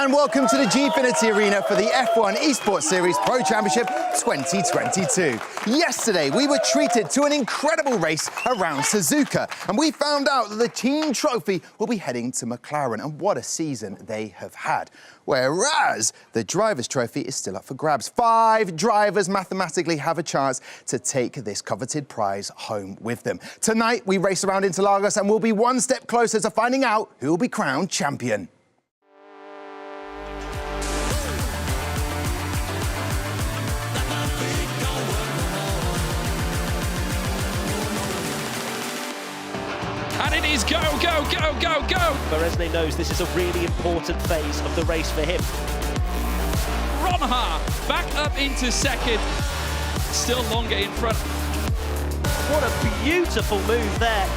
And welcome to the Gfinity Arena for the F1 Esports Series Pro Championship 2022. Yesterday, we were treated to an incredible race around Suzuka, and we found out that the team trophy will be heading to McLaren, and what a season they have had. Whereas the Drivers' Trophy is still up for grabs. 5 drivers mathematically have a chance to take this coveted prize home with them. Tonight, we race around Interlagos and we'll be one step closer to finding out who will be crowned champion. And it is go, go, go, go, go! Beresne knows this is a really important phase of the race for him. Ronha back up into second. Still Longe in front. What a beautiful move there.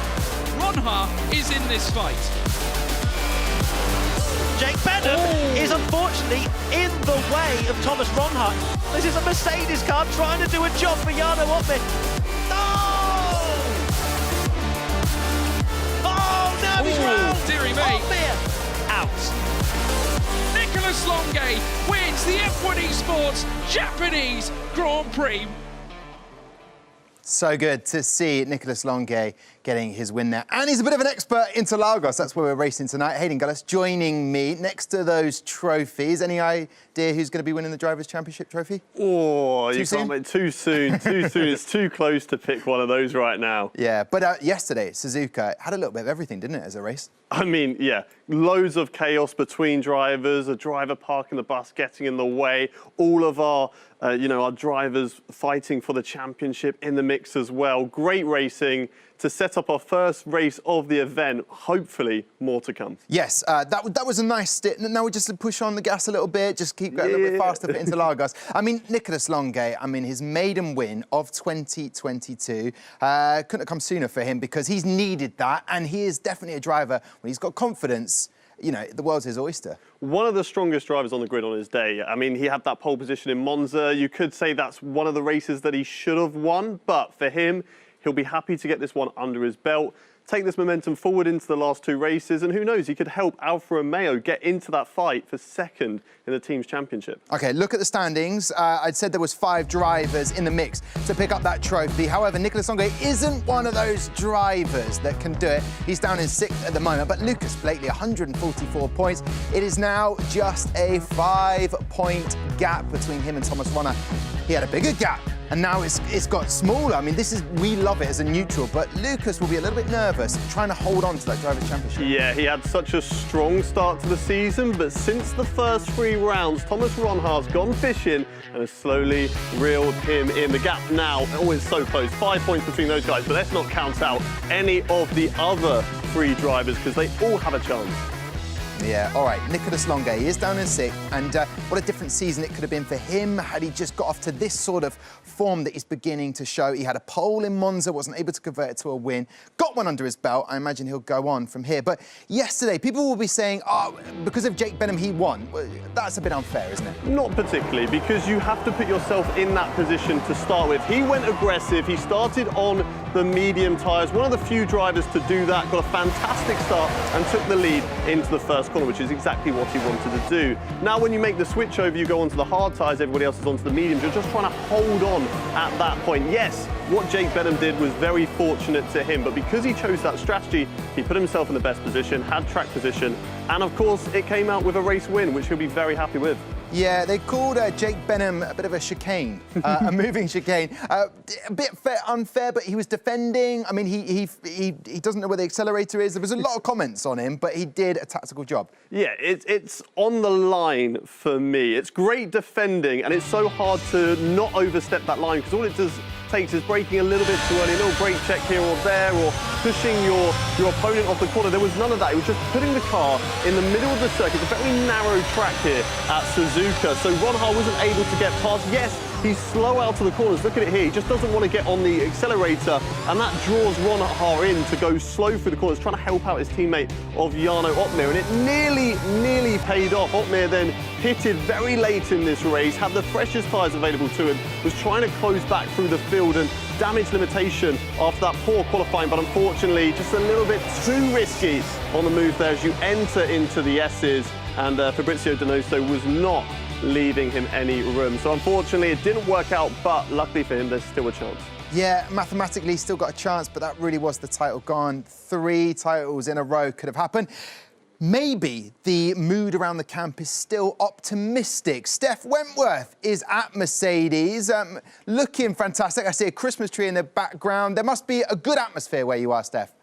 Ronha is in this fight. Jake Benham is unfortunately in the way of Thomas Ronha. This is a Mercedes car trying to do a job for Jarno Ottman. He's round. Dearie me. Out. Nicholas Longe wins the F1 Esports Japanese Grand Prix. So good to see Nicholas Longe getting his win there. And he's a bit of an expert in Interlagos. That's where we're racing tonight. Hayden Gullis joining me next to those trophies. Any idea who's going to be winning the Drivers' Championship trophy? Oh, you can't make too soon. Too soon. It's too close to pick one of those right now. Yeah, but yesterday, Suzuka had a little bit of everything, didn't it, as a race? I mean, yeah, loads of chaos between drivers, a driver parking the bus, getting in the way, all of our, our drivers fighting for the championship in the mix as well. Great racing. to set up our first race of the event. Hopefully, more to come. Yes, that was a nice stint. Now we just push on the gas a little bit, just keep going a little bit faster for Interlagos. I mean, Nicolas Longuet, his maiden win of 2022 couldn't have come sooner for him because he's needed that, and he is definitely a driver when he's got confidence. You know, the world's his oyster. One of the strongest drivers on the grid on his day. I mean, he had that pole position in Monza. You could say that's one of the races that he should have won, but for him, he'll be happy to get this one under his belt, take this momentum forward into the last two races, and who knows, he could help Alfa Romeo get into that fight for second in the team's championship. OK, look at the standings. I'd said there was 5 drivers in the mix to pick up that trophy. However, Nicolas Longuet isn't one of those drivers that can do it. He's down in 6th at the moment, but Lucas Blakely, 144 points. It is now just a 5-point gap between him and Thomas Ronner. He had a bigger gap, and now it's got smaller. I mean, we love it as a neutral, but Lucas will be a little bit nervous trying to hold on to that Drivers' Championship. Yeah, he had such a strong start to the season, but since the first 3 rounds, Thomas Ronhar's gone fishing and has slowly reeled him in. The gap now, always so close, 5 points between those guys, but let's not count out any of the other 3 drivers because they all have a chance. Yeah, all right, Nicolas Longuet, he is down in 6th, and what a different season it could have been for him had he just got off to this sort of form that he's beginning to show. He had a pole in Monza, wasn't able to convert it to a win, got one under his belt. I imagine he'll go on from here. But yesterday, people will be saying, oh, because of Jake Benham, he won. Well, that's a bit unfair, isn't it? Not particularly, because you have to put yourself in that position to start with. He went aggressive, he started on the medium tyres, one of the few drivers to do that, got a fantastic start and took the lead into the first corner, which is exactly what he wanted to do. Now when you make the switch over, you go onto the hard tyres, everybody else is onto the mediums, you're just trying to hold on at that point. Yes, what Jake Benham did was very fortunate to him, but because he chose that strategy, he put himself in the best position, had track position, and of course it came out with a race win, which he'll be very happy with. Yeah, they called Jake Benham a bit of a chicane, a moving chicane. A bit unfair, but he was defending. I mean, he doesn't know where the accelerator is. There was a lot of comments on him, but he did a tactical job. Yeah, it's on the line for me. It's great defending, and it's so hard to not overstep that line, because all it takes is braking a little bit too early, a little brake check here or there, or pushing your opponent off the corner. There was none of that. It was just putting the car in the middle of the circuit. It's a very narrow track here at Suzuka, so Ronhar wasn't able to get past. Yes, he's slow out of the corners. Look at it here. He just doesn't want to get on the accelerator, and that draws Ronhar in to go slow through the corners, trying to help out his teammate of Jarno Opmeer, and it nearly paid off. Opmeer then pitted very late in this race, had the freshest tyres available to him, was trying to close back through the field, and damage limitation after that poor qualifying, but unfortunately just a little bit too risky on the move there as you enter into the S's, and Fabrizio Donoso was not leaving him any room. So unfortunately it didn't work out, but luckily for him there's still a chance. Yeah, mathematically still got a chance, but that really was the title gone. 3 titles in a row could have happened. Maybe the mood around the camp is still optimistic. Steph Wentworth is at Mercedes, looking fantastic. I see a Christmas tree in the background. There must be a good atmosphere where you are, Steph.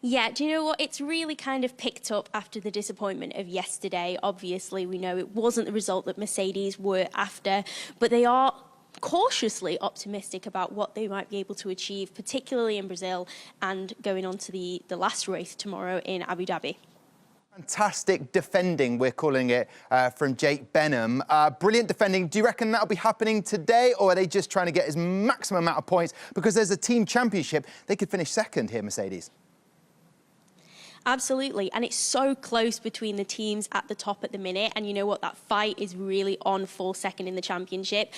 Yeah, do you know what? It's really kind of picked up after the disappointment of yesterday. Obviously, we know it wasn't the result that Mercedes were after, but they are cautiously optimistic about what they might be able to achieve, particularly in Brazil and going on to the last race tomorrow in Abu Dhabi. Fantastic defending, we're calling it, from Jake Benham. Brilliant defending. Do you reckon that'll be happening today, or are they just trying to get his maximum amount of points? Because there's a team championship, they could finish second here, Mercedes. Absolutely, and it's so close between the teams at the top at the minute, and you know what, that fight is really on for second in the championship.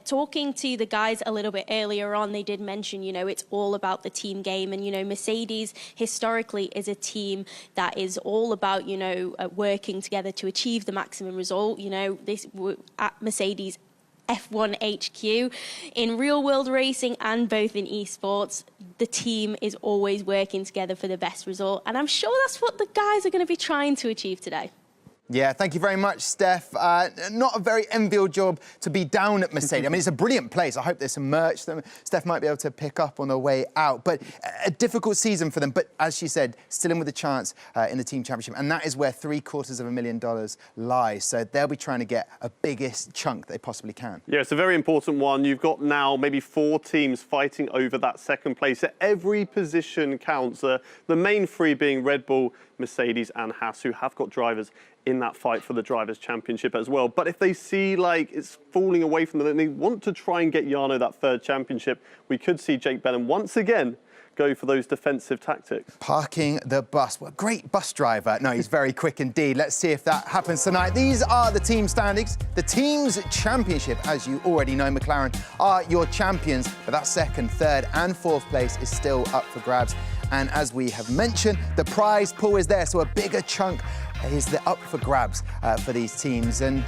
Talking to the guys a little bit earlier on, they did mention, you know, it's all about the team game, and, you know, Mercedes historically is a team that is all about, you know, working together to achieve the maximum result. You know, this at Mercedes F1 HQ, in real world racing and both in esports, the team is always working together for the best result, and I'm sure that's what the guys are going to be trying to achieve today. Yeah, thank you very much, Steph. Not a very enviable job to be down at Mercedes. I mean, it's a brilliant place. I hope there's some merch that Steph might be able to pick up on the way out. But a difficult season for them. But as she said, still in with a chance in the team championship. And that is where $750,000 lies. So they'll be trying to get a biggest chunk they possibly can. Yeah, it's a very important one. You've got now maybe 4 teams fighting over that second place. So every position counts. The main 3 being Red Bull, Mercedes and Haas, who have got drivers in that fight for the Drivers' Championship as well. But if they see like it's falling away from them and they want to try and get Jarno that 3rd championship, we could see Jake Benham once again go for those defensive tactics. Parking the bus. What a great bus driver. No, he's very quick indeed. Let's see if that happens tonight. These are the team standings. The team's championship, as you already know, McLaren are your champions, but that 2nd, 3rd and 4th place is still up for grabs. And as we have mentioned, the prize pool is there, so a bigger chunk is up for grabs for these teams. And,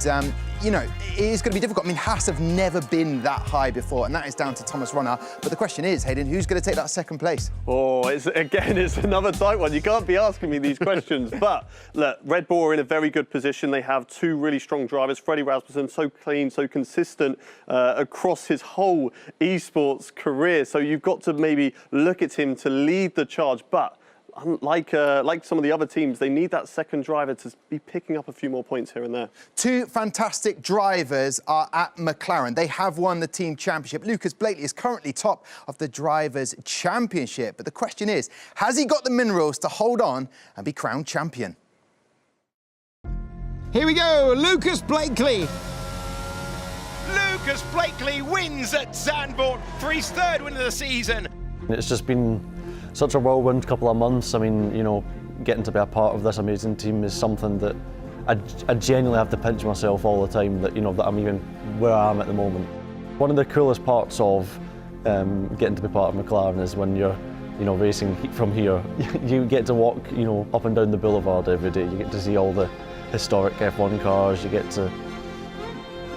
you know, it is going to be difficult. I mean, Haas have never been that high before, and that is down to Thomas Ronner. But the question is, Hayden, who's going to take that 2nd place? Oh, it's another tight one. You can't be asking me these questions. But, look, Red Bull are in a very good position. They have 2 really strong drivers. Freddie Rasmussen, so clean, so consistent across his whole esports career. So you've got to maybe look at him to lead the charge. But like some of the other teams, they need that 2nd driver to be picking up a few more points here and there. 2 fantastic drivers are at McLaren. They have won the team championship. Lucas Blakely is currently top of the Drivers' Championship. But the question is, has he got the minerals to hold on and be crowned champion? Here we go, Lucas Blakely. Lucas Blakely wins at Zandvoort for his 3rd win of the season. It's just been such a whirlwind couple of months. I mean, you know, getting to be a part of this amazing team is something that I genuinely have to pinch myself all the time that, you know, that I'm even where I am at the moment. One of the coolest parts of getting to be part of McLaren is when you're, you know, racing from here. You get to walk, you know, up and down the boulevard every day. You get to see all the historic F1 cars. You get to,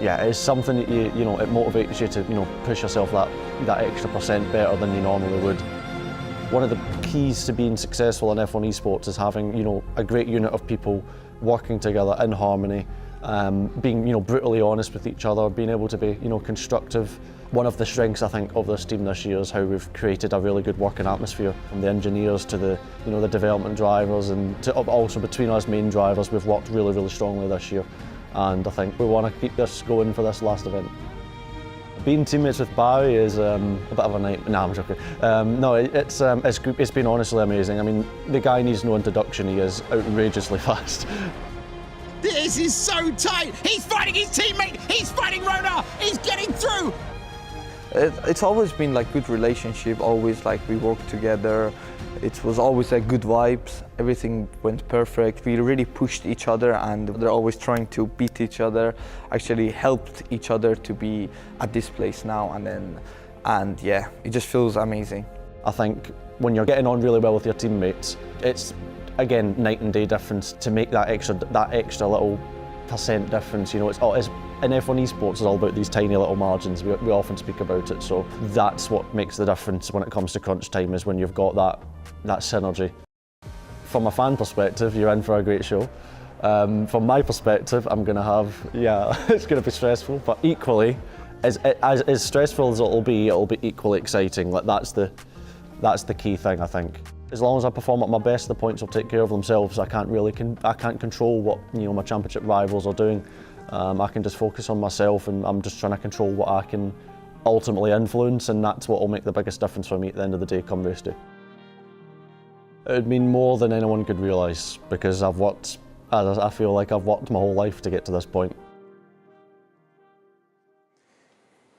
yeah, it's something that you know, it motivates you to, you know, push yourself that extra % better than you normally would. One of the keys to being successful in F1 esports is having, you know, a great unit of people working together in harmony, being, you know, brutally honest with each other, being able to be, you know, constructive. One of the strengths, I think, of this team this year is how we've created a really good working atmosphere. From the engineers to the, you know, the development drivers, and to also between us main drivers, we've worked really, really strongly this year. And I think we want to keep this going for this last event. Being teammates with Barry is a bit of a nightmare. No, I'm joking. No, it's been honestly amazing. I mean, the guy needs no introduction. He is outrageously fast. This is so tight. He's fighting his teammate. He's fighting Rona. He's getting through. It's always been like good relationship. Always like we work together. It was always like good vibes. Everything went perfect. We really pushed each other, and they're always trying to beat each other. Actually helped each other to be at this place now, and yeah, it just feels amazing. I think when you're getting on really well with your teammates, it's again night and day difference to make that extra little % difference. You know, it's in F1 esports is all about these tiny little margins. We often speak about it, so that's what makes the difference when it comes to crunch time, is when you've got that synergy. From a fan perspective, you're in for a great show. From my perspective, I'm going to have, yeah, it's going to be stressful, but equally, as stressful as it'll be equally exciting. Like that's the key thing, I think. As long as I perform at my best, the points will take care of themselves. I can't control what, you know, my championship rivals are doing. I can just focus on myself, and I'm just trying to control what I can ultimately influence, and that's what will make the biggest difference for me at the end of the day come race day. It would mean more than anyone could realise, because I feel like I've worked my whole life to get to this point.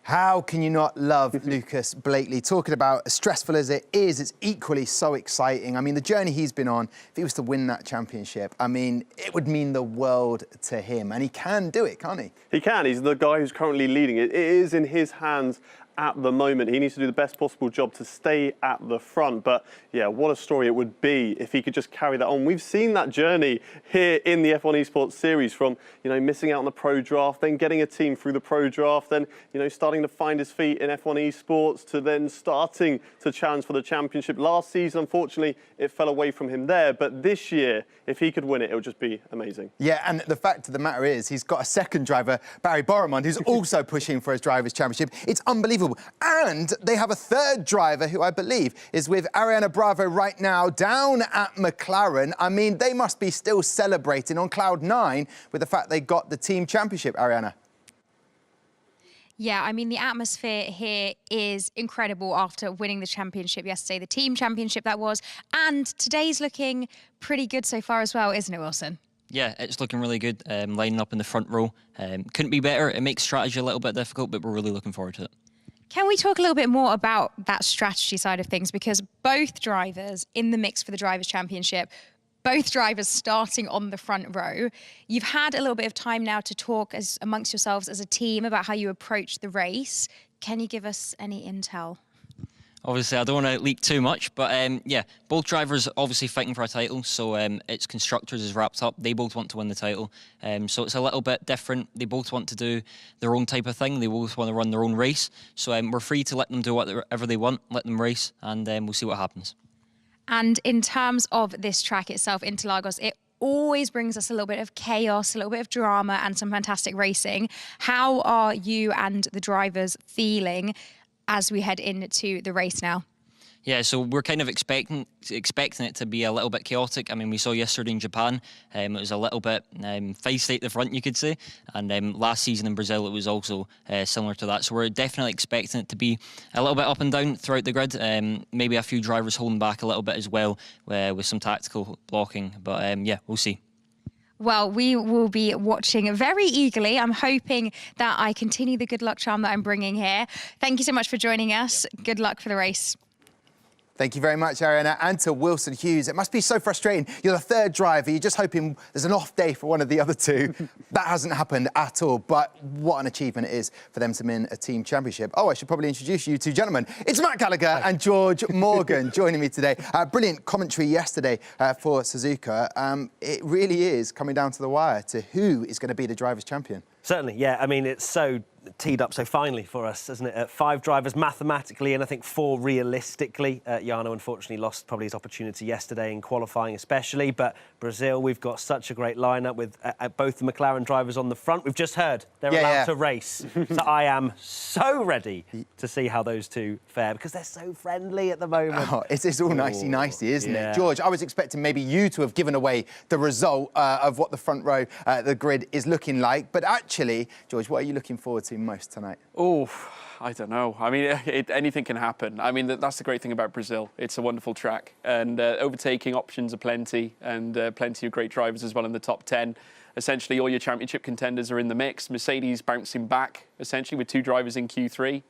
How can you not love Lucas Blakely? Talking about as stressful as it is, it's equally so exciting. I mean, the journey he's been on, if he was to win that championship, I mean, it would mean the world to him. And he can do it, can't he? He can. He's the guy who's currently leading it. It is in his hands at the moment. He needs to do the best possible job to stay at the front. But yeah, what a story it would be if he could just carry that on. We've seen that journey here in the F1 Esports series, from, you know, missing out on the pro draft, then getting a team through the pro draft, then, you know, starting to find his feet in F1 Esports, to then starting to challenge for the championship. Last season, unfortunately, it fell away from him there. But this year, if he could win it, it would just be amazing. Yeah, and the fact of the matter is, he's got a second driver, Barry Boromond, who's also pushing for his Drivers' Championship. It's unbelievable. And they have a third driver who I believe is with Ariana Bravo right now down at McLaren. I mean, they must be still celebrating on cloud 9 with the fact they got the team championship, Ariana. Yeah, I mean, the atmosphere here is incredible after winning the championship yesterday, the team championship that was. And today's looking pretty good so far as well, isn't it, Wilson? Yeah, it's looking really good, lining up in the front row. Couldn't be better. It makes strategy a little bit difficult, but we're really looking forward to it. Can we talk a little bit more about that strategy side of things? Because both drivers in the mix for the Drivers' Championship, both drivers starting on the front row. You've had a little bit of time now to talk amongst yourselves as a team about how you approach the race. Can you give us any intel? Obviously, I don't want to leak too much, but yeah, both drivers obviously fighting for a title. So it's constructors is wrapped up. They both want to win the title. So it's a little bit different. They both want to do their own type of thing. They both want to run their own race. So we're free to let them do whatever they want, let them race, and we'll see what happens. And in terms of this track itself, Interlagos, it always brings us a little bit of chaos, a little bit of drama, and some fantastic racing. How are you and the drivers feeling as we head into the race now? Yeah, so we're kind of expecting it to be a little bit chaotic. I mean, we saw yesterday in Japan, it was a little bit feisty at the front, you could say. And last season in Brazil, it was also similar to that. So we're definitely expecting it to be a little bit up and down throughout the grid. Maybe a few drivers holding back a little bit as well with some tactical blocking. But yeah, we'll see. Well, we will be watching very eagerly. I'm hoping that I continue the good luck charm that I'm bringing here. Thank you so much for joining us. Good luck for the race. Thank you very much, Ariana. And to Wilson Hughes. It must be so frustrating. You're the third driver. You're just hoping there's an off day for one of the other two. That hasn't happened at all. But what an achievement it is for them to win a team championship. Oh, I should probably introduce you two gentlemen. It's Matt Gallagher and George Morgan joining me today. Brilliant commentary yesterday for Suzuka. It really is coming down to the wire to who is going to be the drivers' champion. Certainly, yeah. I mean, it's so teed up so finely for us, isn't it? 5 drivers mathematically and I think 4 realistically. Jarno unfortunately lost probably his opportunity yesterday in qualifying especially, but Brazil, we've got such a great lineup with both the McLaren drivers on the front. We've just heard they're allowed to race. So I am so ready to see how those two fare because they're so friendly at the moment. Oh, it's all nicey-nicey, isn't it? George, I was expecting maybe you to have given away the result of what the front row, the grid is looking like, but actually, George, what are you looking forward to most tonight? Oh, I don't know. I mean, anything can happen. I mean, that's the great thing about Brazil. It's a wonderful track, and overtaking options are plenty, and plenty of great drivers as well in the top 10. Essentially, all your championship contenders are in the mix. Mercedes bouncing back, essentially, with 2 drivers in Q3.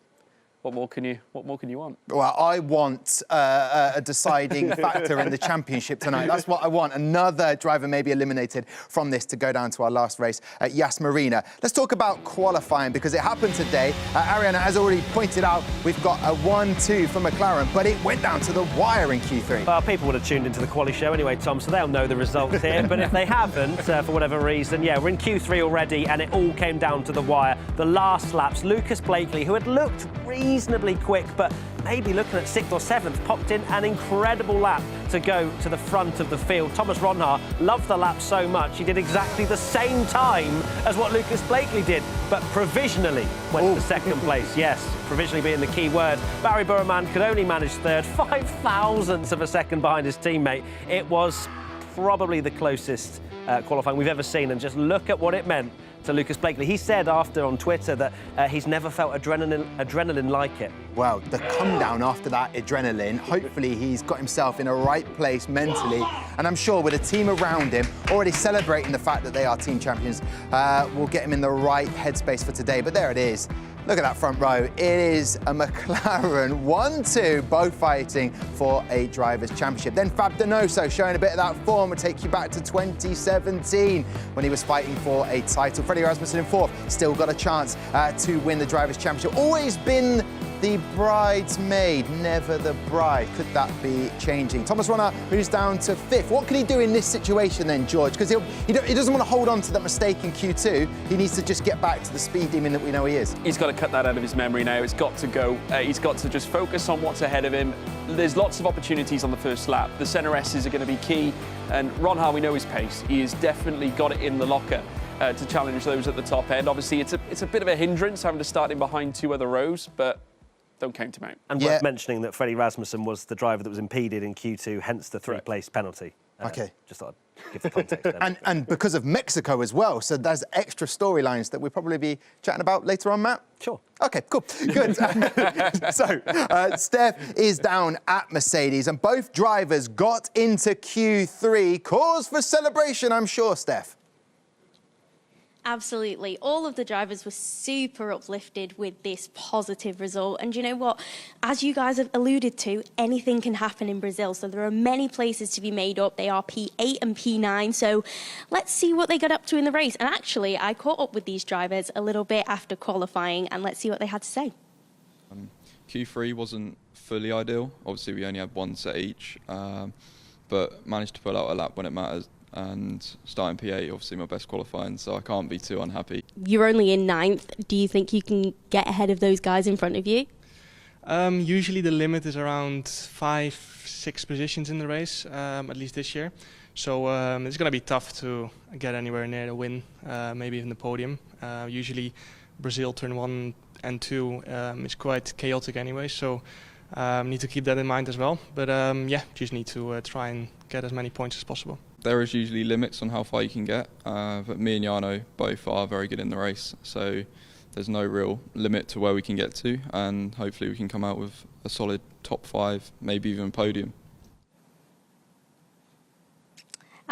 What more can you want? Well, I want a deciding factor in the championship tonight. That's what I want. Another driver may be eliminated from this to go down to our last race at Yas Marina. Let's talk about qualifying because it happened today. Ariana has already pointed out we've got a 1-2 for McLaren, but it went down to the wire in Q3. Well, people would have tuned into the quali show anyway, Tom, so they'll know the results here. But if they haven't, for whatever reason, yeah, we're in Q3 already, and it all came down to the wire. The last laps, Lucas Blakely, who had looked reasonably quick, but maybe looking at 6th or 7th, popped in an incredible lap to go to the front of the field. Thomas Ronhaar loved the lap so much, he did exactly the same time as what Lucas Blakely did, but provisionally went to 2nd place. Yes, provisionally being the key word. Barry Boromond could only manage 3rd, 5 thousandths of a second behind his teammate. It was probably the closest qualifying we've ever seen, and just look at what it meant to Lucas Blakely. He said after on Twitter that he's never felt adrenaline like it. Well, the come down after that adrenaline, hopefully he's got himself in a right place mentally, and I'm sure with a team around him already celebrating the fact that they are team champions, will get him in the right headspace for today. But there it is. Look at that front row. It is a McLaren 1-2, both fighting for a Drivers' Championship. Then Fab Donoso showing a bit of that form would take you back to 2017 when he was fighting for a title. Freddie Rasmussen in 4th, still got a chance to win the Drivers' Championship. Always been the bridesmaid, never the bride. Could that be changing? Thomas Runner, who's down to 5th. What can he do in this situation then, George? Because he doesn't want to hold on to that mistake in Q2. He needs to just get back to the speed demon that we know he is. He's got to cut that out of his memory now. It's got to go. He's got to just focus on what's ahead of him. There's lots of opportunities on the first lap. The centre S's are going to be key. And Ron Har, we know his pace. He has definitely got it in the locker to challenge those at the top end. Obviously, it's a bit of a hindrance having to start in behind 2 other rows, but don't count him out. And worth mentioning that Freddie Rasmussen was the driver that was impeded in Q2, hence the 3-place penalty. Okay. Just thought I'd give the context there. and because of Mexico as well, so there's extra storylines that we'll probably be chatting about later on, Matt? Sure. OK, cool, good. Steph is down at Mercedes, and both drivers got into Q3. Cause for celebration, I'm sure, Steph. Absolutely. All of the drivers were super uplifted with this positive result. And you know what? As you guys have alluded to, anything can happen in Brazil. So there are many places to be made up. They are P8 and P9. So let's see what they got up to in the race. And actually, I caught up with these drivers a little bit after qualifying, and let's see what they had to say. Q3 wasn't fully ideal. Obviously, we only had 1 set each, but managed to pull out a lap when it matters. And starting P8, obviously my best qualifying, so I can't be too unhappy. You're only in 9th. Do you think you can get ahead of those guys in front of you? Usually the limit is around 5-6 positions in the race, at least this year. So it's going to be tough to get anywhere near the win, maybe even the podium. Usually Brazil turn 1 and 2 is quite chaotic anyway, so need to keep that in mind as well. But yeah, just need to try and get as many points as possible. There is usually limits on how far you can get, but me and Jarno both are very good in the race, so there's no real limit to where we can get to, and hopefully we can come out with a solid top 5, maybe even podium.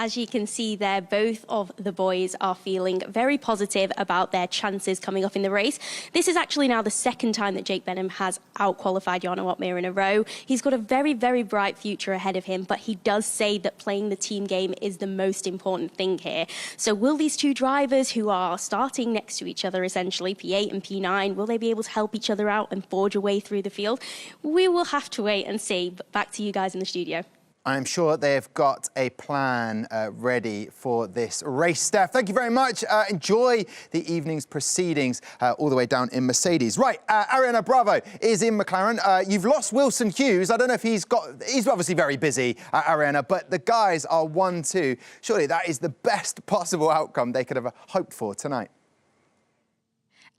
As you can see there, both of the boys are feeling very positive about their chances coming up in the race. This is actually now the 2nd time that Jake Benham has out-qualified Jarno Opmeer in a row. He's got a very, very bright future ahead of him, but he does say that playing the team game is the most important thing here. So will these 2 drivers who are starting next to each other, essentially, P8 and P9, will they be able to help each other out and forge a way through the field? We will have to wait and see. But back to you guys in the studio. I'm sure they've got a plan ready for this race. Steph, thank you very much. Enjoy the evening's proceedings all the way down in Mercedes. Right, Ariana Bravo is in McLaren. You've lost Wilson Hughes. I don't know if he's obviously very busy, Ariana, but the guys are 1-2. Surely that is the best possible outcome they could have hoped for tonight.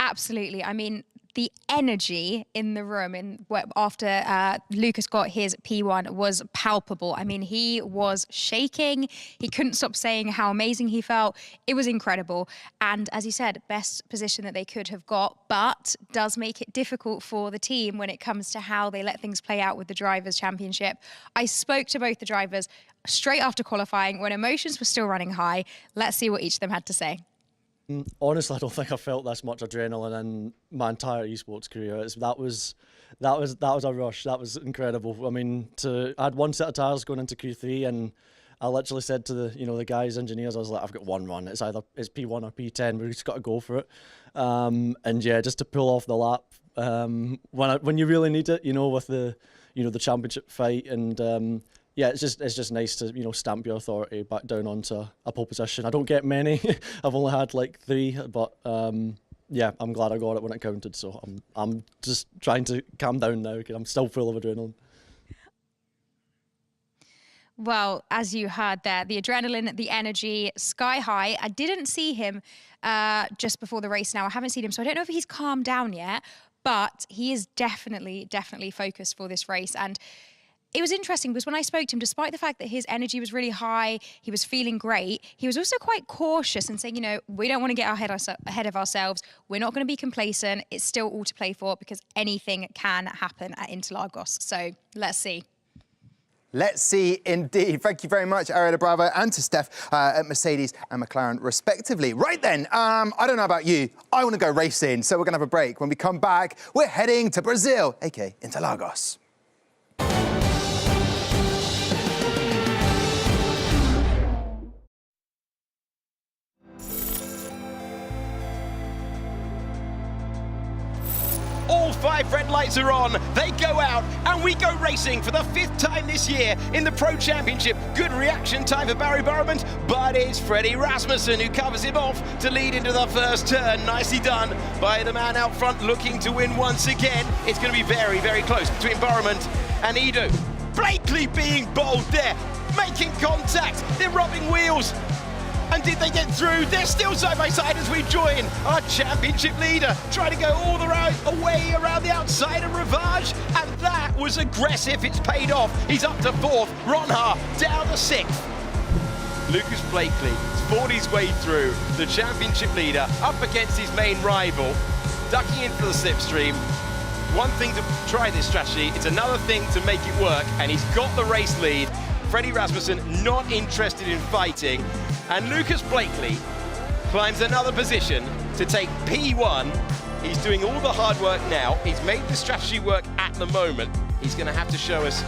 Absolutely. I mean, the energy in the room after Lucas got his P1 was palpable. I mean, he was shaking. He couldn't stop saying how amazing he felt. It was incredible. And as you said, best position that they could have got, but does make it difficult for the team when it comes to how they let things play out with the Drivers' Championship. I spoke to both the drivers straight after qualifying when emotions were still running high. Let's see what each of them had to say. Honestly, I don't think I felt this much adrenaline in my entire esports career. That was a rush. That was incredible. I mean, I had 1 set of tyres going into Q3, and I literally said to the guys, engineers, I was like, I've got 1 run. It's either P1 or P10. We've just got to go for it. And yeah, just to pull off the lap when you really need it, with the the championship fight, and yeah, it's just nice to stamp your authority back down onto a pole position. I don't get many. I've only had like 3, but yeah, I'm glad I got it when it counted. So I'm just trying to calm down now because I'm still full of adrenaline. Well, as you heard there, the adrenaline, the energy, sky high. I didn't see him just before the race now. I haven't seen him, so I don't know if he's calmed down yet, but he is definitely focused for this race. And it was interesting because when I spoke to him, despite the fact that his energy was really high, he was feeling great, he was also quite cautious and saying, we don't want to get ahead of ourselves. We're not going to be complacent. It's still all to play for because anything can happen at Interlagos. So let's see. Let's see indeed. Thank you very much, Ariana Bravo, and to Steph at Mercedes and McLaren, respectively. Right then, I don't know about you. I want to go racing, so we're going to have a break. When we come back, we're heading to Brazil, aka Interlagos. All 5 red lights are on. They go out, and we go racing for the 5th time this year in the Pro Championship. Good reaction time for Barry Burman, but it's Freddie Rasmussen who covers him off to lead into the first turn. Nicely done by the man out front looking to win once again. It's going to be very, very close between Burman and Edo. Blakely being bold there, making contact. They're rubbing wheels. And did they get through? They're still side by side as we join our championship leader. Trying to go all the way around the outside of Ravage. And that was aggressive. It's paid off. He's up to 4th. Ronha down to 6th. Lucas Blakely has fought his way through. The championship leader up against his main rival. Ducking into the slipstream. One thing to try this strategy. It's another thing to make it work. And he's got the race lead. Freddie Rasmussen not interested in fighting. And Lucas Blakely climbs another position to take P1. He's doing all the hard work now. He's made the strategy work at the moment. He's going to have to show us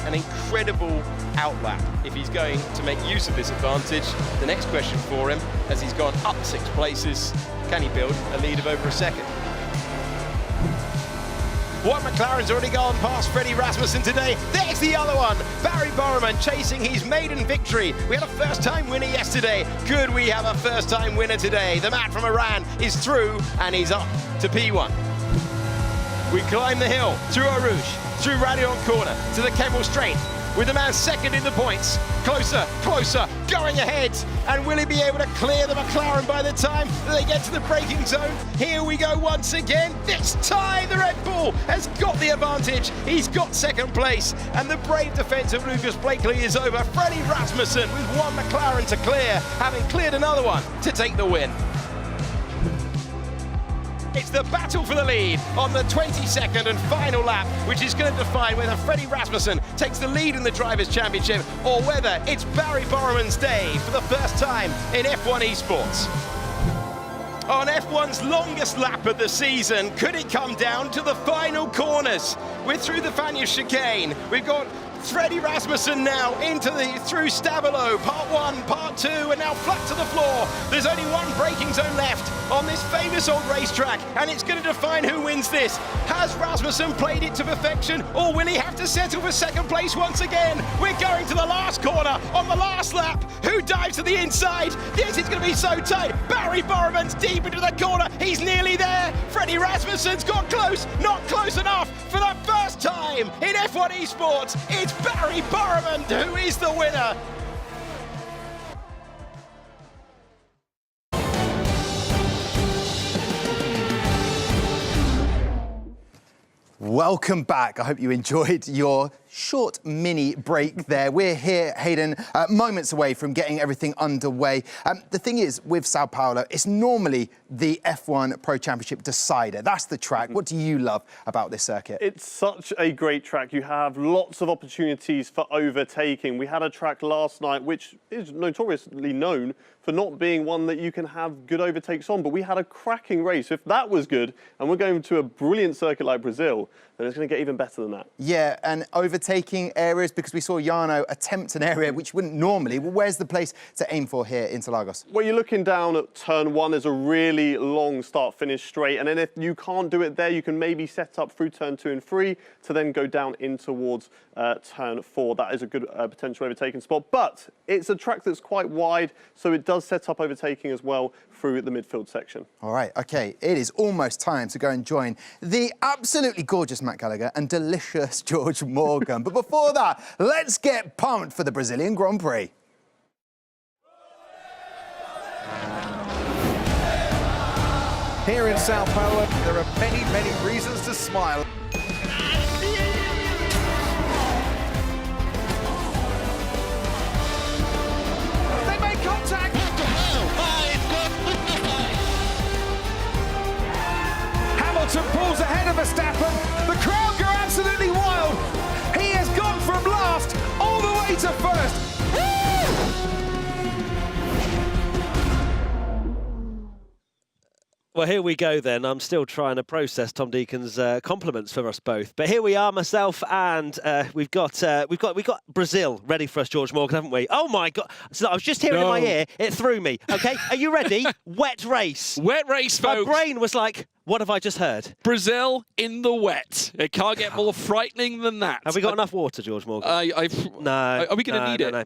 an incredible outlap if he's going to make use of this advantage. The next question for him, as he's gone up 6 places, can he build a lead of over a second? One McLaren's already gone past Freddie Rasmussen today. There's the other one. Barry Burman chasing his maiden victory. We had a first-time winner yesterday. Could we have a first-time winner today? The man from Iran is through, and he's up to P1. We climb the hill, through Arouge, through Radion Corner, to the Kemmel Straight, with the man second in the points. Closer, closer, going ahead. And will he be able to clear the McLaren by the time that they get to the braking zone? Here we go once again. This time the Red Bull has got the advantage. He's got 2nd place. And the brave defence of Lucas Blakely is over. Freddie Rasmussen with 1 McLaren to clear, having cleared another one to take the win. It's the battle for the lead on the 22nd and final lap, which is going to define whether Freddie Rasmussen takes the lead in the Drivers' Championship or whether it's Barry Burman's day for the first time in F1 Esports. On F1's longest lap of the season, could it come down to the final corners? We're through the Fania chicane. We've got Freddie Rasmussen now through Stabilo, part 1, part 2, and now flat to the floor. There's only 1 braking zone left on this famous old racetrack, and it's going to define who wins this. Has Rasmussen played it to perfection, or will he have to settle for 2nd place once again? We're going to the last corner on the last lap. Who dives to the inside? This is going to be so tight. Barry Burman's deep into the corner. He's nearly there. Freddie Rasmussen's got close, not close enough. For the first time in F1 Esports, it's Barry Burman who is the winner. Welcome back. I hope you enjoyed your short mini break there. We're here, Hayden, moments away from getting everything underway. The thing is, with Sao Paulo, it's normally the F1 Pro Championship decider. That's the track. What do you love about this circuit? It's such a great track. You have lots of opportunities for overtaking. We had a track last night which is notoriously known for not being one that you can have good overtakes on, but we had a cracking race. If that was good, and we're going to a brilliant circuit like Brazil, then it's going to get even better than that. Yeah, and overtaking areas, because we saw Jarno attempt an area which wouldn't normally. Well, where's the place to aim for here in Interlagos? Well, you're looking down at turn 1. There's a really long start-finish straight, and then if you can't do it there, you can maybe set up through turn 2 and 3 to then go down in towards turn 4. That is a good potential overtaking spot, but it's a track that's quite wide, so it does set up overtaking as well through the midfield section. All right, OK, it is almost time to go and join the absolutely gorgeous Matt Gallagher and delicious George Morgan. But before that, let's get pumped for the Brazilian Grand Prix. Here in Sao Paulo, there are many, many reasons to smile. They make contact! Hamilton pulls ahead of Verstappen. The crowd go absolutely wild. He has gone from last all the way to first. Well, here we go then. I'm still trying to process Tom Deacon's compliments for us both. But here we are, myself and we've got Brazil ready for us, George Morgan, haven't we? Oh my God! So I was just hearing in my ear, it threw me. Okay, are you ready? Wet race. Wet race, folks. My brain was like, what have I just heard? Brazil in the wet. It can't get more frightening than that. Have we got enough water, George Morgan? No. Are we going to need it? No.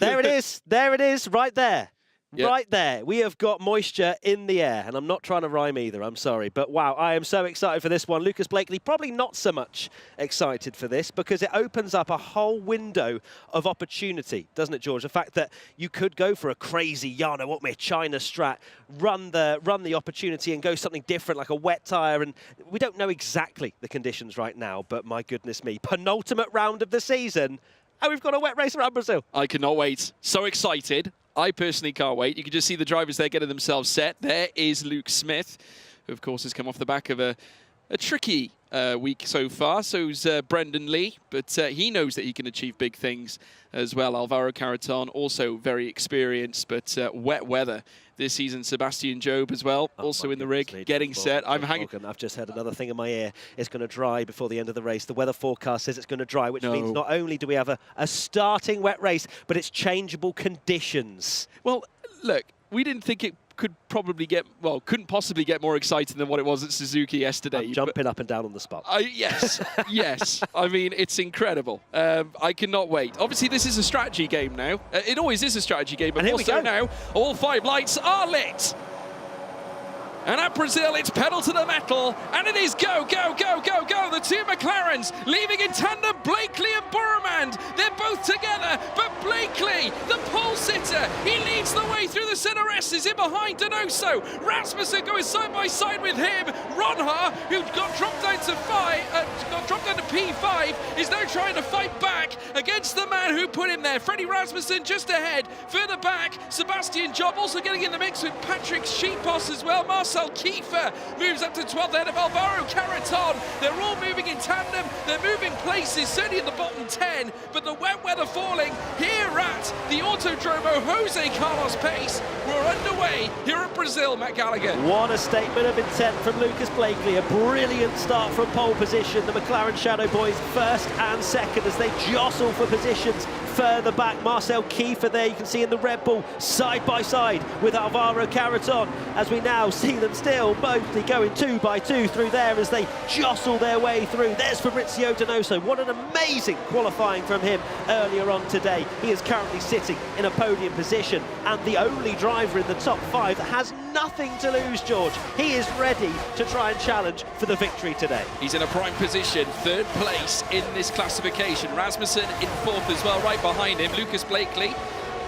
There it is. There it is, right there. Yep. Right there, we have got moisture in the air, and I'm not trying to rhyme either, I'm sorry. But wow, I am so excited for this one. Lucas Blakely, probably not so much excited for this because it opens up a whole window of opportunity, doesn't it, George? The fact that you could go for a crazy Jano Opmeer China strat, run the opportunity and go something different like a wet tyre, and we don't know exactly the conditions right now, but my goodness me, penultimate round of the season, and we've got a wet race around Brazil. I cannot wait. So excited. I personally can't wait. You can just see the drivers there getting themselves set. There is Luke Smith, who of course has come off the back of a tricky week so far. So's Brendan Lee, but he knows that he can achieve big things as well. Alvaro Carreton, also very experienced, but wet weather this season. Sebastian Job as well, also in the rig, getting set. I'm hanging. I've just heard another thing in my ear. It's going to dry before the end of the race. The weather forecast says it's going to dry, which means not only do we have a starting wet race, but it's changeable conditions. Well, look, we didn't think it couldn't possibly get more exciting than what it was at Suzuka yesterday. I'm jumping up and down on the spot. Yes, yes. I mean, it's incredible. I cannot wait. Obviously, this is a strategy game now. It always is a strategy game, but also now, all 5 lights are lit. And at Brazil, it's pedal to the metal, and it is go, go, go, go, go. The 2 McLarens leaving in tandem, Blakely and Burmand. They're both together, but Blakely, the pole sitter, he leads the way through the center S, is in behind Donoso. Rasmussen going side by side with him. Ronha, who got dropped down to P5, is now trying to fight back against the man who put him there. Freddie Rasmussen just ahead. Further back, Sebastian Job also getting in the mix with Patrick Sheepos as well. Marcel Kiefer moves up to 12th ahead of Alvaro Carreton. They're all moving in tandem. They're moving places, certainly in the bottom 10. But the wet weather falling here at the Autodromo Jose Carlos Pace. We're underway here at Brazil, Matt Gallagher. What a statement of intent from Lucas Blakely. A brilliant start from pole position. The McLaren Shadow Boys first and second as they jostle for positions further back. Marcel Kiefer there, you can see in the Red Bull, side by side with Alvaro Carreton, as we now see them still mostly going 2 by 2 through there as they jostle their way through. There's Fabrizio Donoso. What an amazing qualifying from him earlier on today. He is currently sitting in a podium position and the only driver in the top 5 that has nothing to lose, George. He is ready to try and challenge for the victory today. He's in a prime position, 3rd place in this classification. Rasmussen in 4th as well, right behind him. Lucas Blakely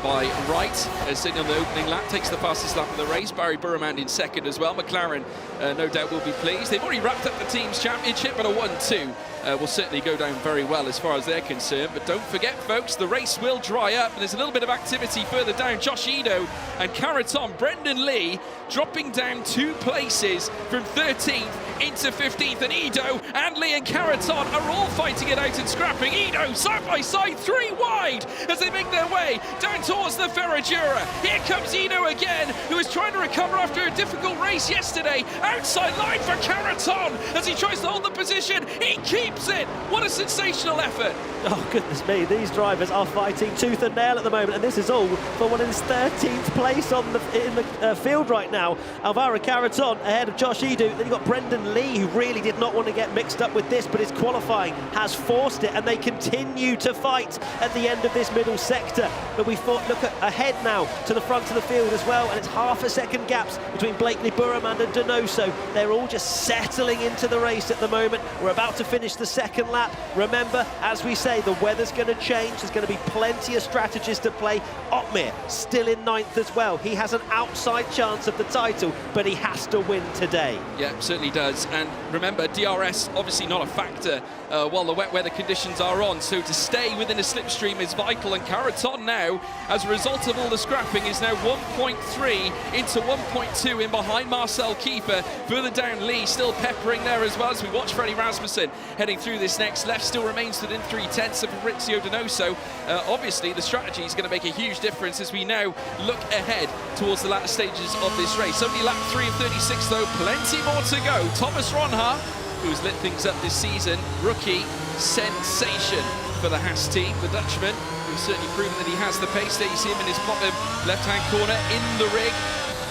by right, sitting on the opening lap, takes the fastest lap of the race. Barry Burmand in 2nd as well. McLaren, no doubt, will be pleased. They've already wrapped up the team's championship, but a 1-2 will certainly go down very well as far as they're concerned. But don't forget, folks, the race will dry up, and there's a little bit of activity further down. Josh Ito and Carreton, Brendan Lee dropping down 2 places from 13th into 15th, and Ito and Lee and Carreton are all fighting it out and scrapping. Ito side by side, 3 wide as they make their way down towards the Ferradura. Here comes Ito again, who is trying to recover after a difficult race yesterday. Outside line for Carreton as he tries to hold the position. He keeps it. What a sensational effort. Oh, goodness me, these drivers are fighting tooth and nail at the moment, and this is all for what is 13th place in the field right now. Alvaro Carreton ahead of Josh Ito. Then you've got Brendan Lee, who really did not want to get mixed up with this, but his qualifying has forced it, and they continue to fight at the end of this middle sector. But we look ahead now to the front of the field as well, and it's half a second gaps between Blakely, Burmand and Donoso. They're all just settling into the race at the moment. We're about to finish the 2nd lap. Remember, as we say, the weather's going to change. There's going to be plenty of strategies to play. Opmeer still in 9th as well. He has an outside chance of the title, but he has to win today. Yeah, certainly does. And remember, DRS obviously not a factor while the wet weather conditions are on, so to stay within a slipstream is vital. And Carreton now as a result of all the scrapping, is now 1.3 into 1.2 in behind Marcel Kiefer. Further down, Lee still peppering there as well as we watch Freddie Rasmussen heading through this next left. Still remains within 3/10 of Fabrizio Donoso. Obviously, the strategy is going to make a huge difference as we now look ahead towards the latter stages of this race. Only lap 3 of 36 though, plenty more to go. Thomas Ronha, who's lit things up this season, rookie sensation for the Haas team. The Dutchman, who's certainly proven that he has the pace. There you see him in his bottom left-hand corner in the rig,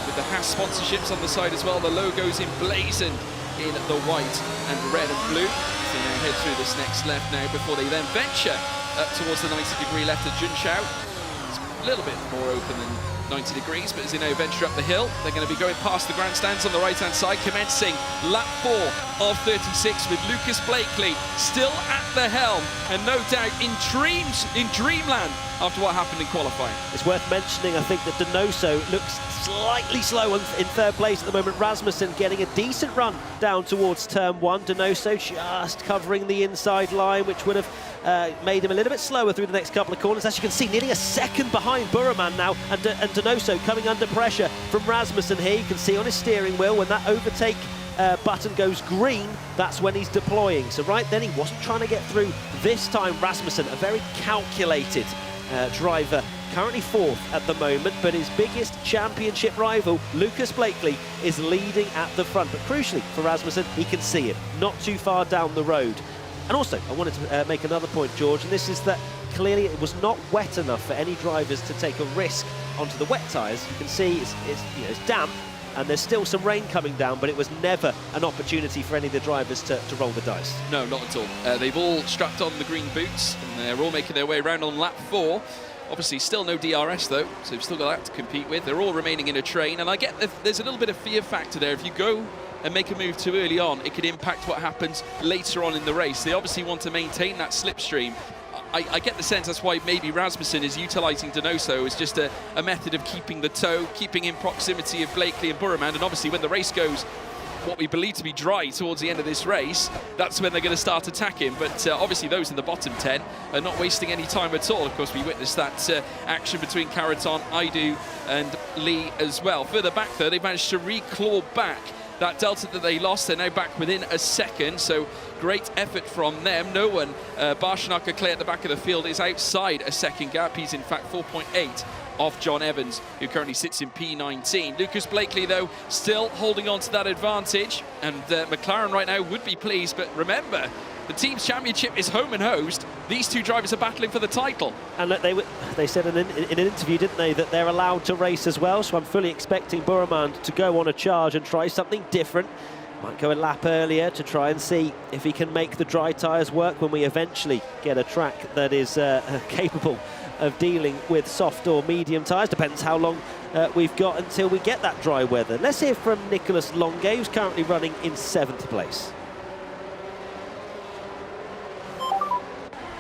with the Haas sponsorships on the side as well. The logos emblazoned in the white and red and blue. So now head through this next left now before they then venture up towards the 90-degree left at Junshao. It's a little bit more open than 90 degrees, but as they now venture up the hill, they're going to be going past the grandstands on the right-hand side, commencing lap 4 of 36 with Lucas Blakely still at the helm, and no doubt in dreamland after what happened in qualifying. It's worth mentioning, I think, that Donoso looks slightly slow in third place at the moment. Rasmussen getting a decent run down towards turn 1. Donoso just covering the inside line, which would have made him a little bit slower through the next couple of corners. As you can see, nearly a second behind Burraman now, and Donoso coming under pressure from Rasmussen here. You can see on his steering wheel when that overtake button goes green, that's when he's deploying. So right then he wasn't trying to get through. This time Rasmussen, a very calculated driver, currently 4th at the moment, but his biggest championship rival, Lucas Blakely, is leading at the front. But crucially for Rasmussen, he can see him not too far down the road. And also, I wanted to make another point, George, and this is that clearly it was not wet enough for any drivers to take a risk onto the wet tyres. You can see it's damp, and there's still some rain coming down, but it was never an opportunity for any of the drivers to roll the dice. No, not at all. They've all strapped on the green boots, and they're all making their way around on lap 4. Obviously, still no DRS, though, so they've still got that to compete with. They're all remaining in a train, and I get that there's a little bit of fear factor there. If you go and make a move too early on, it could impact what happens later on in the race. They obviously want to maintain that slipstream. I get the sense that's why maybe Rasmussen is utilising Donoso as just a method of keeping the toe, keeping in proximity of Blakely and Burraman, and obviously when the race goes what we believe to be dry towards the end of this race, that's when they're going to start attacking. But obviously those in the bottom 10 are not wasting any time at all. Of course, we witnessed that action between Caraton, Aidu and Lee as well. Further back though, they managed to reclaw back that delta that they lost. They're now back within a second, so great effort from them. No one, Barshanaka Clay at the back of the field, is outside a second gap. He's in fact 4.8 off John Evans, who currently sits in P19. Lucas Blakely, though, still holding on to that advantage, and McLaren right now would be pleased, but remember, the team's championship is home and hosed. These two drivers are battling for the title. And look, they said in an interview, didn't they, that they're allowed to race as well, so I'm fully expecting Burraman to go on a charge and try something different. Might go a lap earlier to try and see if he can make the dry tyres work when we eventually get a track that is capable of dealing with soft or medium tyres. Depends how long we've got until we get that dry weather. Let's hear from Nicholas Longue, who's currently running in 7th place.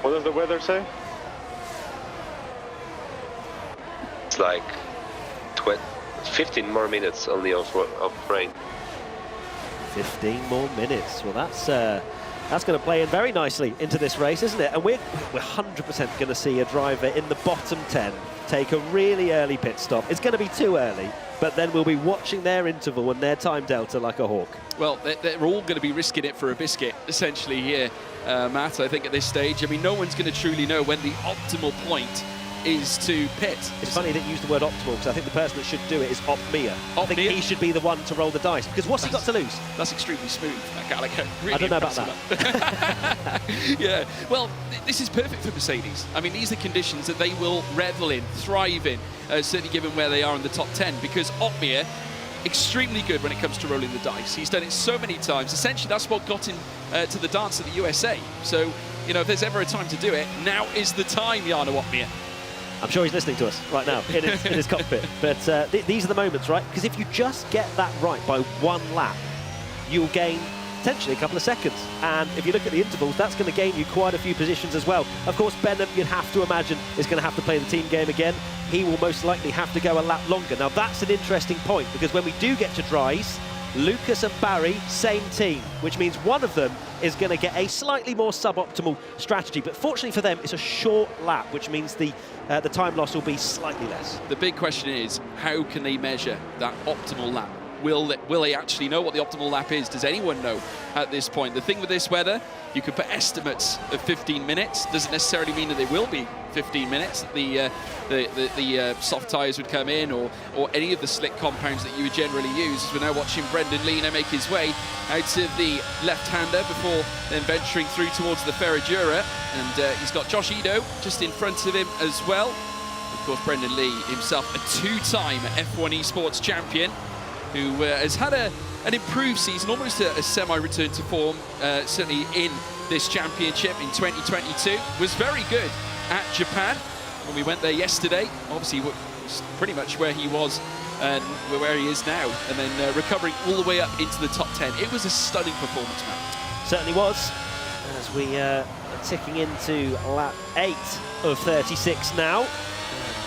What does the weather say? It's like 15 more minutes only of rain. 15 more minutes. Well, that's going to play in very nicely into this race, isn't it? And we're 100% going to see a driver in the bottom 10 take a really early pit stop. It's going to be too early, but then we'll be watching their interval and their time delta like a hawk. Well, they're all going to be risking it for a biscuit, essentially, here, Matt, I think, at this stage. I mean, no one's going to truly know when the optimal point is to pit. It's funny that you use the word optimal, because I think the person that should do it is Opmia. I think he should be the one to roll the dice, because what's he got to lose? That's extremely smooth, that Gallagher. Really I don't know about that. Yeah, well, this is perfect for Mercedes. I mean, these are conditions that they will revel in, thrive in, certainly given where they are in the top 10, because Opmia, extremely good when it comes to rolling the dice. He's done it so many times. Essentially, that's what got him to the dance at the USA. So, you know, if there's ever a time to do it, now is the time, Jarno Opmia. I'm sure he's listening to us right now in his cockpit. But these are the moments, right? Because if you just get that right by one lap, you'll gain potentially a couple of seconds. And if you look at the intervals, that's going to gain you quite a few positions as well. Of course, Benham, you'd have to imagine, is going to have to play the team game again. He will most likely have to go a lap longer. Now, that's an interesting point, because when we do get to dries, Lucas and Barry, same team, which means one of them is going to get a slightly more suboptimal strategy. But fortunately for them, it's a short lap, which means the time loss will be slightly less. The big question is, how can they measure that optimal lap? Will they actually know what the optimal lap is? Does anyone know at this point? The thing with this weather, you could put estimates of 15 minutes. Doesn't necessarily mean that they will be 15 minutes. The soft tyres would come in, or any of the slick compounds that you would generally use. As we're now watching Brendan Lee make his way out of the left-hander before then venturing through towards the Ferradura. And he's got Josh Edo just in front of him as well. Of course, Brendan Lee himself, a two-time F1 Esports champion, who has had an improved season, almost a semi-return to form, certainly in this championship in 2022. Was very good at Japan when we went there yesterday. Obviously, pretty much where he was and where he is now, and then recovering all the way up into the top 10. It was a stunning performance, man. Certainly was. As we are ticking into lap 8 of 36 now.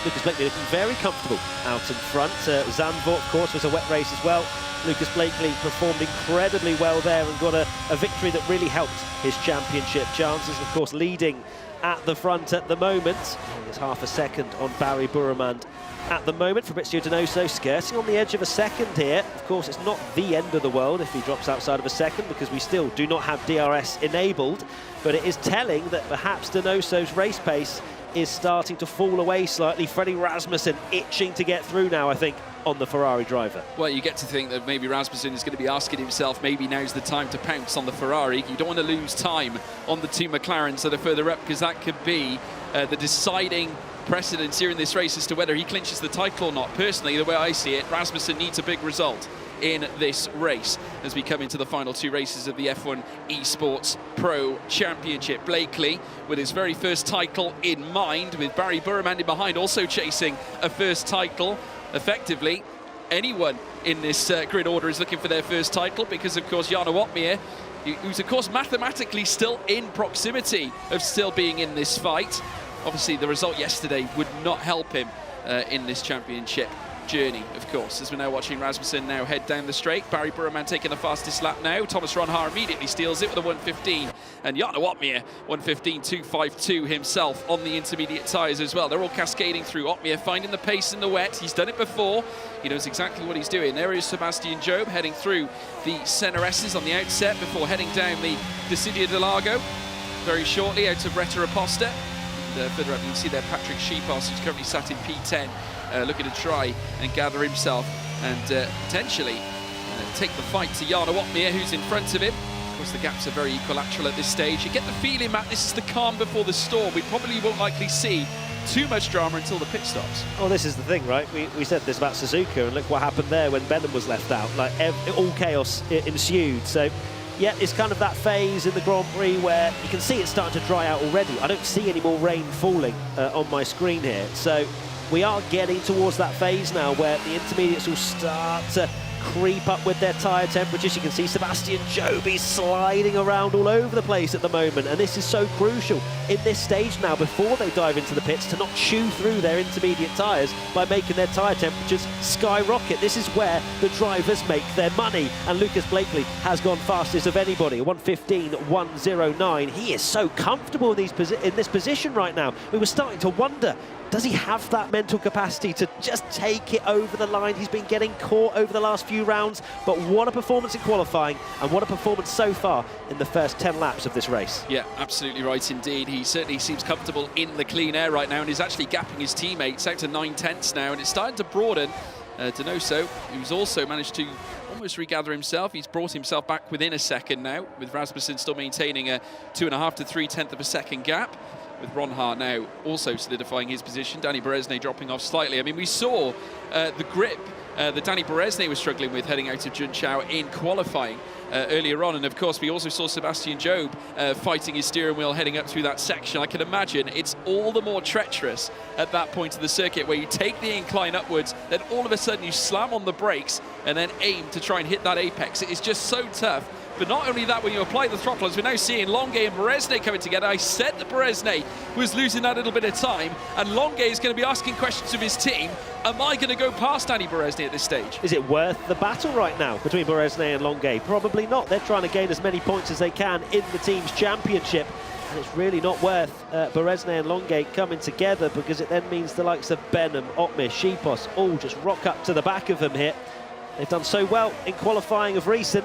Lucas Blakely looking very comfortable out in front. Zandvoort, of course, was a wet race as well. Lucas Blakely performed incredibly well there and got a victory that really helped his championship chances. Of course, leading at the front at the moment. It's half a second on Barry Burramand at the moment. Fabrizio Donoso skirting on the edge of a second here. Of course, it's not the end of the world if he drops outside of a second, because we still do not have DRS enabled. But it is telling that perhaps Donoso's race pace is starting to fall away slightly. Freddie Rasmussen itching to get through now, I think, on the Ferrari driver. Well, you get to think that maybe Rasmussen is going to be asking himself, maybe now's the time to pounce on the Ferrari. You don't want to lose time on the two McLarens that are further up, because that could be the deciding precedence here in this race as to whether he clinches the title or not. Personally, the way I see it, Rasmussen needs a big result in this race as we come into the final two races of the F1 Esports Pro Championship. Blakely with his very first title in mind, with Barry Burramand in behind also chasing a first title. Effectively, anyone in this grid order is looking for their first title, because of course Jarno Opmeer, who's of course mathematically still in proximity of still being in this fight. Obviously the result yesterday would not help him in this championship journey, of course, as we're now watching Rasmussen now head down the straight. Barry Burramand taking the fastest lap now. Thomas Ronhaar immediately steals it with a 1:15, and Jarno Opmeer 1:15.252 himself on the intermediate tyres as well. They're all cascading through. Opmeer finding the pace in the wet. He's done it before. He knows exactly what he's doing. There is Sebastian Job heading through the Senna S's on the outset before heading down the Decidia de Lago very shortly out of Retta Aposta. And further up you can see there Patrick Sheepos, who's currently sat in P10, looking to try and gather himself and potentially take the fight to Jarno Opmeer, who's in front of him. Of course, the gaps are very equilateral at this stage. You get the feeling, Matt, this is the calm before the storm. We probably won't likely see too much drama until the pit stops. Well, this is the thing, right? We said this about Suzuka, and look what happened there when Benham was left out. Like, all chaos ensued. So, yeah, it's kind of that phase in the Grand Prix where you can see it's starting to dry out already. I don't see any more rain falling on my screen here. So we are getting towards that phase now where the intermediates will start to creep up with their tyre temperatures. You can see Sebastian Joby sliding around all over the place at the moment, and this is so crucial in this stage now before they dive into the pits to not chew through their intermediate tyres by making their tyre temperatures skyrocket. This is where the drivers make their money, and Lucas Blakely has gone fastest of anybody, 1:15.109. He is so comfortable in this position right now. We were starting to wonder, does he have that mental capacity to just take it over the line? He's been getting caught over the last few rounds, but what a performance in qualifying, and what a performance so far in the first 10 laps of this race. Yeah, absolutely right indeed. He certainly seems comfortable in the clean air right now, and he's actually gapping his teammates out to 9/10 now, and it's starting to broaden. Donoso, who's also managed to almost regather himself. He's brought himself back within a second now, with Rasmussen still maintaining a 2.5 to 3/10 of a second gap, with Ronhaar now also solidifying his position. Danny Beresne dropping off slightly. I mean, we saw the grip that Danny Beresne was struggling with heading out of Junchao in qualifying earlier on, and of course we also saw Sebastian Job fighting his steering wheel heading up through that section. I can imagine it's all the more treacherous at that point of the circuit where you take the incline upwards, then all of a sudden you slam on the brakes and then aim to try and hit that apex. It is just so tough But not only that, when you apply the throttle, as we're now seeing Longuet and Beresnay coming together, I said that Beresnay was losing that little bit of time, and Longuet is going to be asking questions of his team. Am I going to go past Danny Beresnay at this stage? Is it worth the battle right now between Beresnay and Longuet? Probably not. They're trying to gain as many points as they can in the team's championship. And it's really not worth Beresnay and Longuet coming together, because it then means the likes of Benham, Otmir, Shipos all just rock up to the back of them here. They've done so well in qualifying of recent.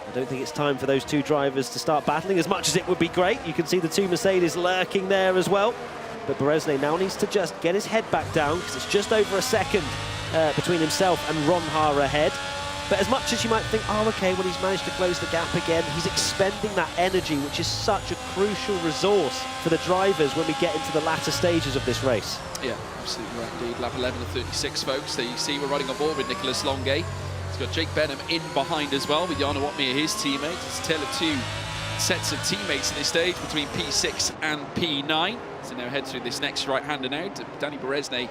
I don't think it's time for those two drivers to start battling as much as it would be great. You can see the two Mercedes lurking there as well. But Beresnay now needs to just get his head back down, because it's just over a second between himself and Ronha ahead. But as much as you might think, oh, OK, well, he's managed to close the gap again, he's expending that energy, which is such a crucial resource for the drivers when we get into the latter stages of this race. Yeah, absolutely right indeed. Lap 11 of 36, folks. So you see we're riding on board with Nicholas Longuet. He's got Jake Benham in behind as well, with Jarno Otmir, his teammate. It's a tale of two sets of teammates at this stage between P6 and P9. So now head through this next right-hander now to Danny Beresnay.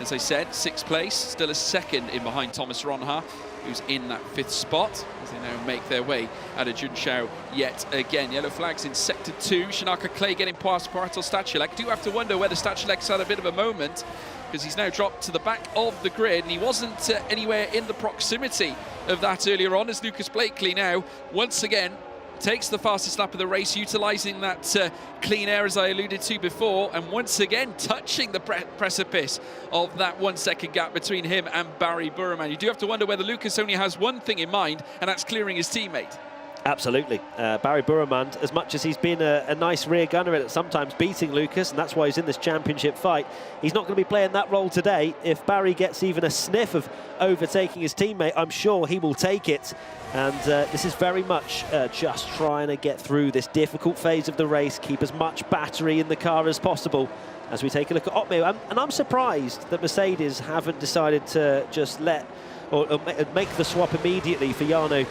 As I said, 6th place, still a second in behind Thomas Ronha, who's in that 5th spot, as they now make their way out of Junshao yet again. Yellow flags in Sector 2. Shanaka Clay getting past Bartel Stachulek. Do have to wonder whether Stachulek's had a bit of a moment, because he's now dropped to the back of the grid, and he wasn't anywhere in the proximity of that earlier on, as Lucas Blakely now, once again, takes the fastest lap of the race, utilising that clean air, as I alluded to before, and once again touching the precipice of that 1 second gap between him and Barry Burman. You do have to wonder whether Lucas only has one thing in mind, and that's clearing his teammate. Absolutely. Barry Burman, as much as he's been a nice rear gunner at sometimes beating Lucas, and that's why he's in this championship fight, he's not going to be playing that role today. If Barry gets even a sniff of overtaking his teammate, I'm sure he will take it. And this is very much just trying to get through this difficult phase of the race, keep as much battery in the car as possible, as we take a look at Otmir. And I'm surprised that Mercedes haven't decided to just let or make the swap immediately for Jarno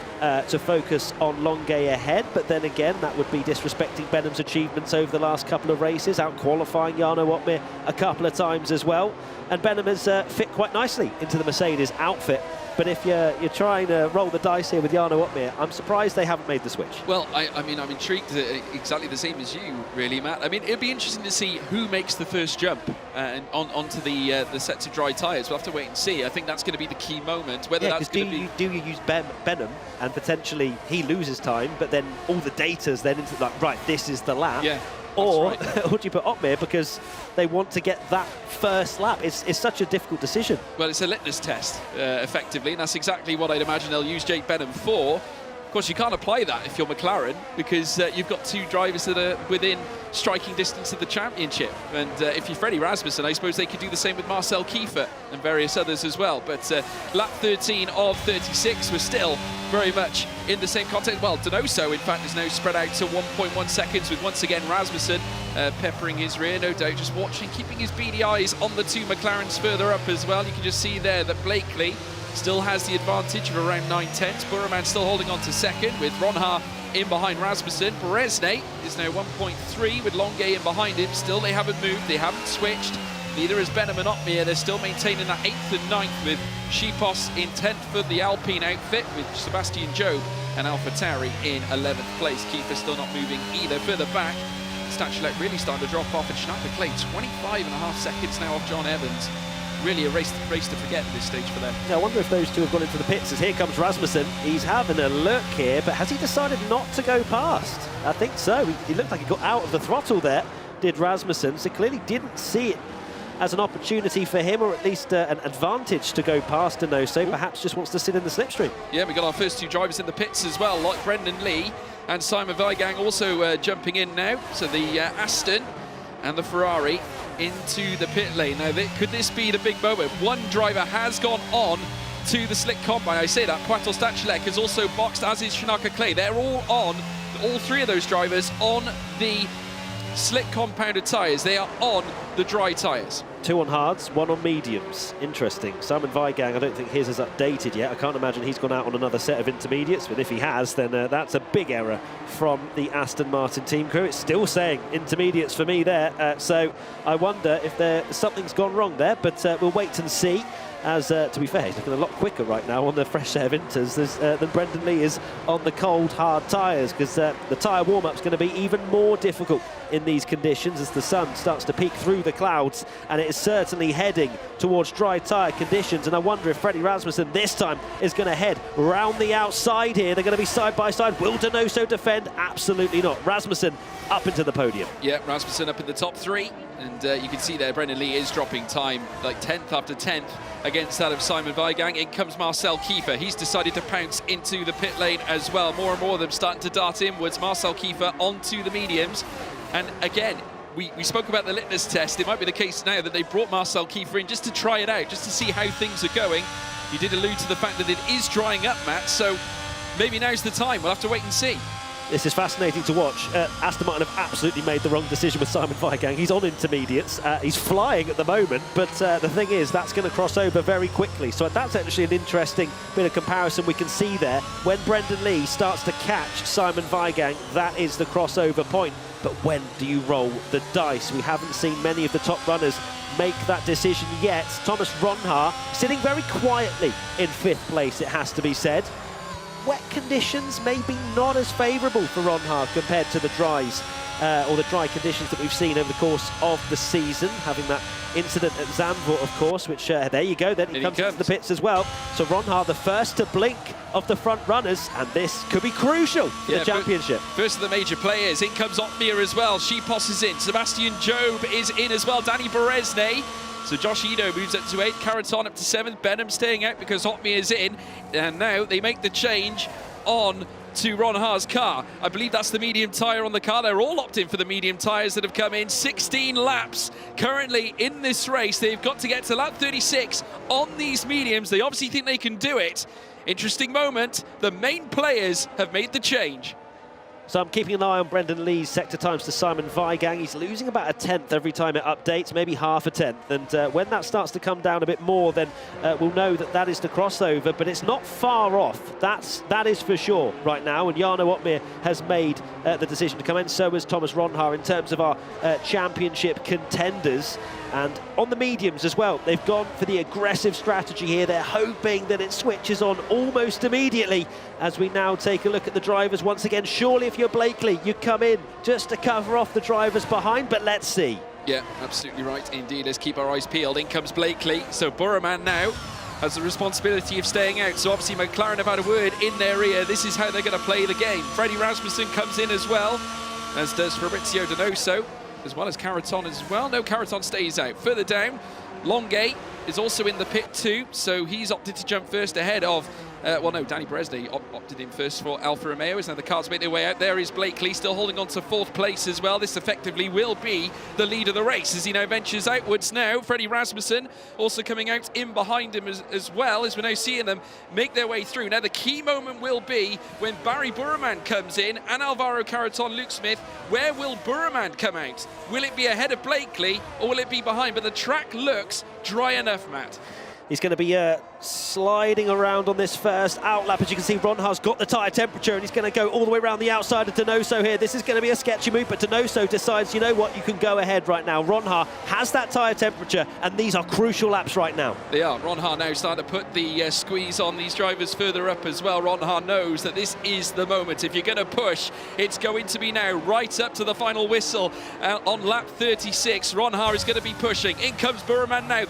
to focus on Longuet ahead. But then again, that would be disrespecting Benham's achievements over the last couple of races, out-qualifying Jarno Otmir a couple of times as well. And Benham has fit quite nicely into the Mercedes outfit. But if you're trying to roll the dice here with Jarno Otmir, I'm surprised they haven't made the switch. Well, I mean, I'm intrigued, exactly the same as you, really, Matt. I mean, it'd be interesting to see who makes the first jump onto the sets of dry tyres. We'll have to wait and see. I think that's going to be the key moment. Whether that's going to be... Do you use Benham and potentially he loses time, but then all the data's then into like, right, this is the lap. Yeah. Or, right. or do you put Otmir because they want to get that first lap? It's such a difficult decision. Well, it's a litmus test, effectively, and that's exactly what I'd imagine they'll use Jake Benham for. Of course, you can't apply that if you're McLaren, because you've got two drivers that are within striking distance of the championship. And if you're Freddie Rasmussen, I suppose they could do the same with Marcel Kiefer and various others as well. But lap 13 of 36, we're still very much in the same context. Well, Donoso, in fact, is now spread out to 1.1 seconds, with once again Rasmussen peppering his rear, no doubt, just watching, keeping his beady eyes on the two McLarens further up as well. You can just see there that Blakely still has the advantage of around 9/10. Burman still holding on to second, with Ronha in behind Rasmussen. Beresnay is now 1.3 with Longuet in behind him. Still, they haven't moved, they haven't switched. Neither is Benham and Otmir. They're still maintaining that 8th and 9th, with Shipos in 10th for the Alpine outfit, with Sebastian Jobe and AlphaTauri in 11th place. Kiefer still not moving either. Further back, Stachulek really starting to drop off, and Shanaka Clay 25.5 seconds now off John Evans. Really a race to forget at this stage for them. Yeah, I wonder if those two have gone into the pits, as here comes Rasmussen. He's having a look here, but has he decided not to go past? I think so. He looked like he got out of the throttle there, did Rasmussen, so clearly didn't see it as an opportunity for him, or at least an advantage to go past Donoso. Perhaps just wants to sit in the slipstream. Yeah, we got our first two drivers in the pits as well, like Brendan Lee and Simon Weigang also jumping in now. So the Aston and the Ferrari into the pit lane. Now, could this be the big moment? One driver has gone on to the slick combine. I say that. Bartel Stachulek is also boxed, as is Shanaka Clay. They're all on, all three of those drivers, on the slick compounded tyres. They are on the dry tyres. 2 on hards, 1 on mediums. Interesting. Simon Weigang, I don't think his is updated yet. I can't imagine he's gone out on another set of intermediates, but if he has, then that's a big error from the Aston Martin team crew. It's still saying intermediates for me there, so I wonder if something's gone wrong there, but we'll wait and see. as, to be fair, he's looking a lot quicker right now on the fresh set of inters than Brendan Lee is on the cold, hard tyres, because the tyre warm-up's going to be even more difficult in these conditions as the sun starts to peek through the clouds, and it is certainly heading towards dry tyre conditions. And I wonder if Freddie Rasmussen this time is going to head round the outside here. They're going to be side by side. Will Donoso defend? Absolutely not. Rasmussen up into the podium. Yeah, Rasmussen up in the top 3, and you can see there Brendan Lee is dropping time, like 10th after 10th against that of Simon Weigang. In comes Marcel Kiefer. He's decided to pounce into the pit lane as well. More and more of them starting to dart inwards. Marcel Kiefer onto the mediums. And again, we spoke about the litmus test. It might be the case now that they brought Marcel Kiefer in just to try it out, just to see how things are going. You did allude to the fact that it is drying up, Matt, so maybe now's the time. We'll have to wait and see. This is fascinating to watch. Aston Martin have absolutely made the wrong decision with Simon Weigang. He's on intermediates. He's flying at the moment, but the thing is, that's going to cross over very quickly. So that's actually an interesting bit of comparison we can see there. When Brendan Lee starts to catch Simon Weigang, that is the crossover point. But when do you roll the dice? We haven't seen many of the top runners make that decision yet. Thomas Ronhaar sitting very quietly in 5th place, it has to be said. Wet conditions maybe not as favourable for Ronhaar compared to the dries or the dry conditions that we've seen over the course of the season, having that incident at Zandvoort, of course, which there you go, then he comes into the pits as well. So Ronhaar the first to blink of the front runners, and this could be crucial for the championship. First of the major players, in comes Otmir as well. She-Pos is in, Sebastian Job is in as well, Danny Beresne. So Josh Ito moves up to 8th, Caraton up to 7th, Benham staying out because Otmir is in, and now they make the change on to Ronhaar's car. I believe that's the medium tyre on the car. They're all opting for the medium tyres that have come in. 16 laps currently in this race. They've got to get to lap 36 on these mediums. They obviously think they can do it. Interesting moment. The main players have made the change. So I'm keeping an eye on Brendan Lee's sector times to Simon Weigang. He's losing about a 10th every time it updates, maybe half a 10th. And when that starts to come down a bit more, then we'll know that that is the crossover. But it's not far off. That is for sure right now. And Jarno Otmir has made the decision to come in. So has Thomas Ronhaar in terms of our championship contenders. And on the mediums as well, they've gone for the aggressive strategy here. They're hoping that it switches on almost immediately as we now take a look at the drivers once again. Surely if you're Blakely, you come in just to cover off the drivers behind, but let's see. Yeah, absolutely right indeed. Let's keep our eyes peeled. In comes Blakely. So Burraman now has the responsibility of staying out. So obviously McLaren have had a word in their ear. This is how they're going to play the game. Freddie Rasmussen comes in as well, as does Fabrizio Donoso, as well as Caraton as well. No, Caraton stays out. Further down, Longay is also in the pit too, so he's opted to jump first ahead of, well no, Danny Beresne opted in first for Alfa Romeo, as now the cars make their way out. There is Blakely still holding on to 4th place as well. This effectively will be the lead of the race as he now ventures outwards now. Freddie Rasmussen also coming out in behind him as well, as we're now seeing them make their way through. Now the key moment will be when Barry Burraman comes in and Alvaro Caraton, Luke Smith. Where will Burraman come out? Will it be ahead of Blakely or will it be behind? But the track looks dry enough, Matt. He's going to be sliding around on this first outlap. As you can see, Ronhaar's got the tyre temperature and he's going to go all the way around the outside of Donoso here. This is going to be a sketchy move, but Donoso decides, you know what, you can go ahead right now. Ronhaar has that tyre temperature and these are crucial laps right now. They are. Ronhaar now starting to put the squeeze on these drivers further up as well. Ronhaar knows that this is the moment. If you're going to push, it's going to be now, right up to the final whistle on lap 36. Ronhaar is going to be pushing. In comes Burraman now.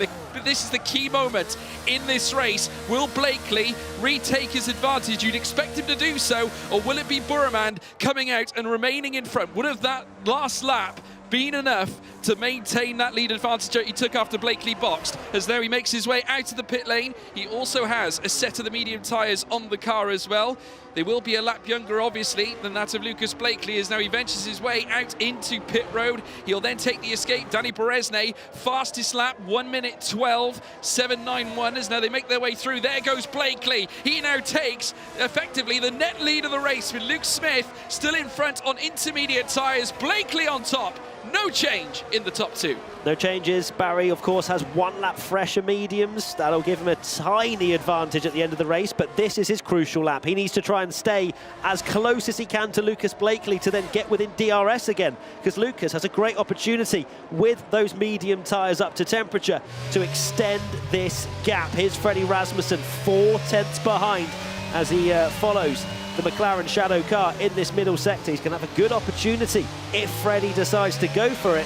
This is the key moment in this race. Will Blakely retake his advantage? You'd expect him to do so, or will it be Burraman coming out and remaining in front? Would have that last lap been enough to maintain that lead advantage that he took after Blakely boxed? As there he makes his way out of the pit lane. He also has a set of the medium tyres on the car as well. They will be a lap younger, obviously, than that of Lucas Blakely, as now he ventures his way out into pit road. He'll then take the escape. Danny Beresne, fastest lap, 1 minute 12, 7.91, as now they make their way through. There goes Blakely. He now takes, effectively, the net lead of the race, with Luke Smith still in front on intermediate tyres. Blakely on top. No change. in the top 2. No changes. Barry, of course, has 1 lap fresher mediums. That'll give him a tiny advantage at the end of the race, but this is his crucial lap. He needs to try and stay as close as he can to Lucas Blakely to then get within DRS again, because Lucas has a great opportunity with those medium tyres up to temperature to extend this gap. Here's Freddie Rasmussen, 4 tenths behind as he follows the McLaren Shadow car in this middle sector. He's going to have a good opportunity if Freddie decides to go for it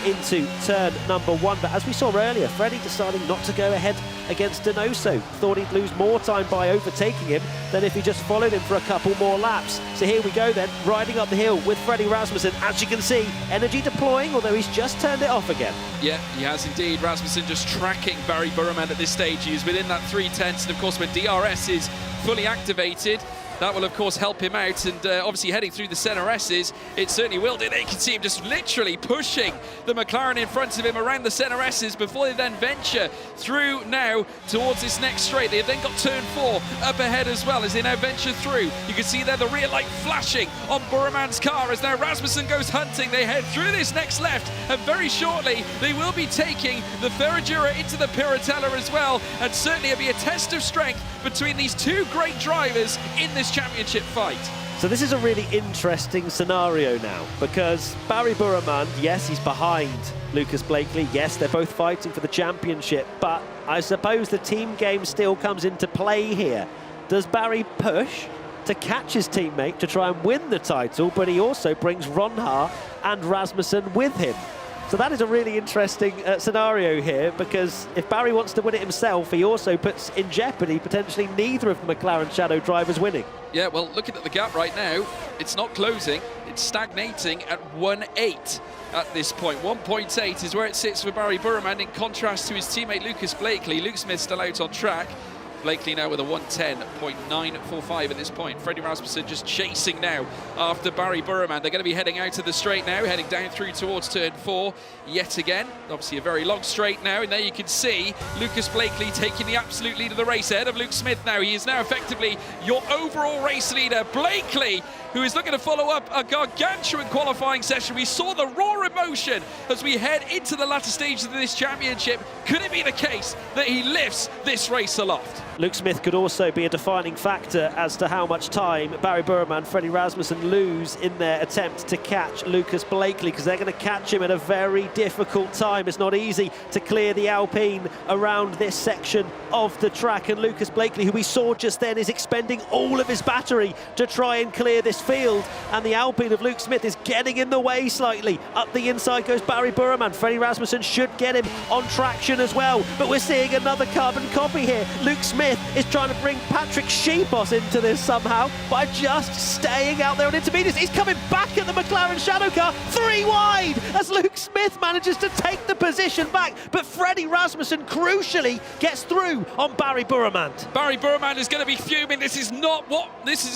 into turn number 1. But as we saw earlier, Freddie deciding not to go ahead against Donoso. Thought he'd lose more time by overtaking him than if he just followed him for a couple more laps. So here we go then, riding up the hill with Freddie Rasmussen. As you can see, energy deploying, although he's just turned it off again. Yeah, he has indeed. Rasmussen just tracking Barry Burman at this stage. He's within that 3 tenths, and of course when DRS is fully activated, that will, of course, help him out, and obviously heading through the centre S's, it certainly will do. They can see him just literally pushing the McLaren in front of him around the centre S's before they then venture through now towards this next straight. They've then got turn 4 up ahead as well as they now venture through. You can see there the rear light flashing on Burman's car as now Rasmussen goes hunting. They head through this next left, and very shortly they will be taking the Ferragura into the Piratella as well, and certainly it'll be a test of strength between these 2 great drivers in this championship fight. So this is a really interesting scenario now, because Barry Burman, yes, he's behind Lucas Blakely. Yes, they're both fighting for the championship, but I suppose the team game still comes into play here. Does Barry push to catch his teammate to try and win the title, but he also brings Ronha and Rasmussen with him? So that is a really interesting scenario here, because if Barry wants to win it himself, he also puts in jeopardy potentially neither of the McLaren Shadow drivers winning. Yeah, well, looking at the gap right now, it's not closing, it's stagnating at 1.8 at this point. 1.8 is where it sits for Barry Burman, in contrast to his teammate Lucas Blakely. Luke Smith still out on track. Blakely now with a 1:10.945 at this point. Freddie Rasmussen just chasing now after Barry Burman. They're going to be heading out of the straight now, heading down through towards turn 4 yet again. Obviously a very long straight now, and there you can see Lucas Blakely taking the absolute lead of the race ahead of Luke Smith now. He is now effectively your overall race leader. Blakely, who is looking to follow up a gargantuan qualifying session. We saw the raw emotion as we head into the latter stages of this championship. Could it be the case that he lifts this race aloft? Luke Smith could also be a defining factor as to how much time Barry Burman and Freddie Rasmussen lose in their attempt to catch Lucas Blakely, because they're going to catch him at a very difficult time. It's not easy to clear the Alpine around this section of the track, and Lucas Blakely, who we saw just then, is expending all of his battery to try and clear this field, and the Alpine of Luke Smith is getting in the way slightly. Up the inside goes Barry Burman. Freddie Rasmussen should get him on traction as well, but we're seeing another carbon copy here. Luke Smith is trying to bring Patrick Sheepos into this somehow by just staying out there on intermediates. He's coming back at the McLaren Shadow car, 3 wide, as Luke Smith manages to take the position back, but Freddie Rasmussen crucially gets through on Barry Burman. Barry Burman is going to be fuming. This is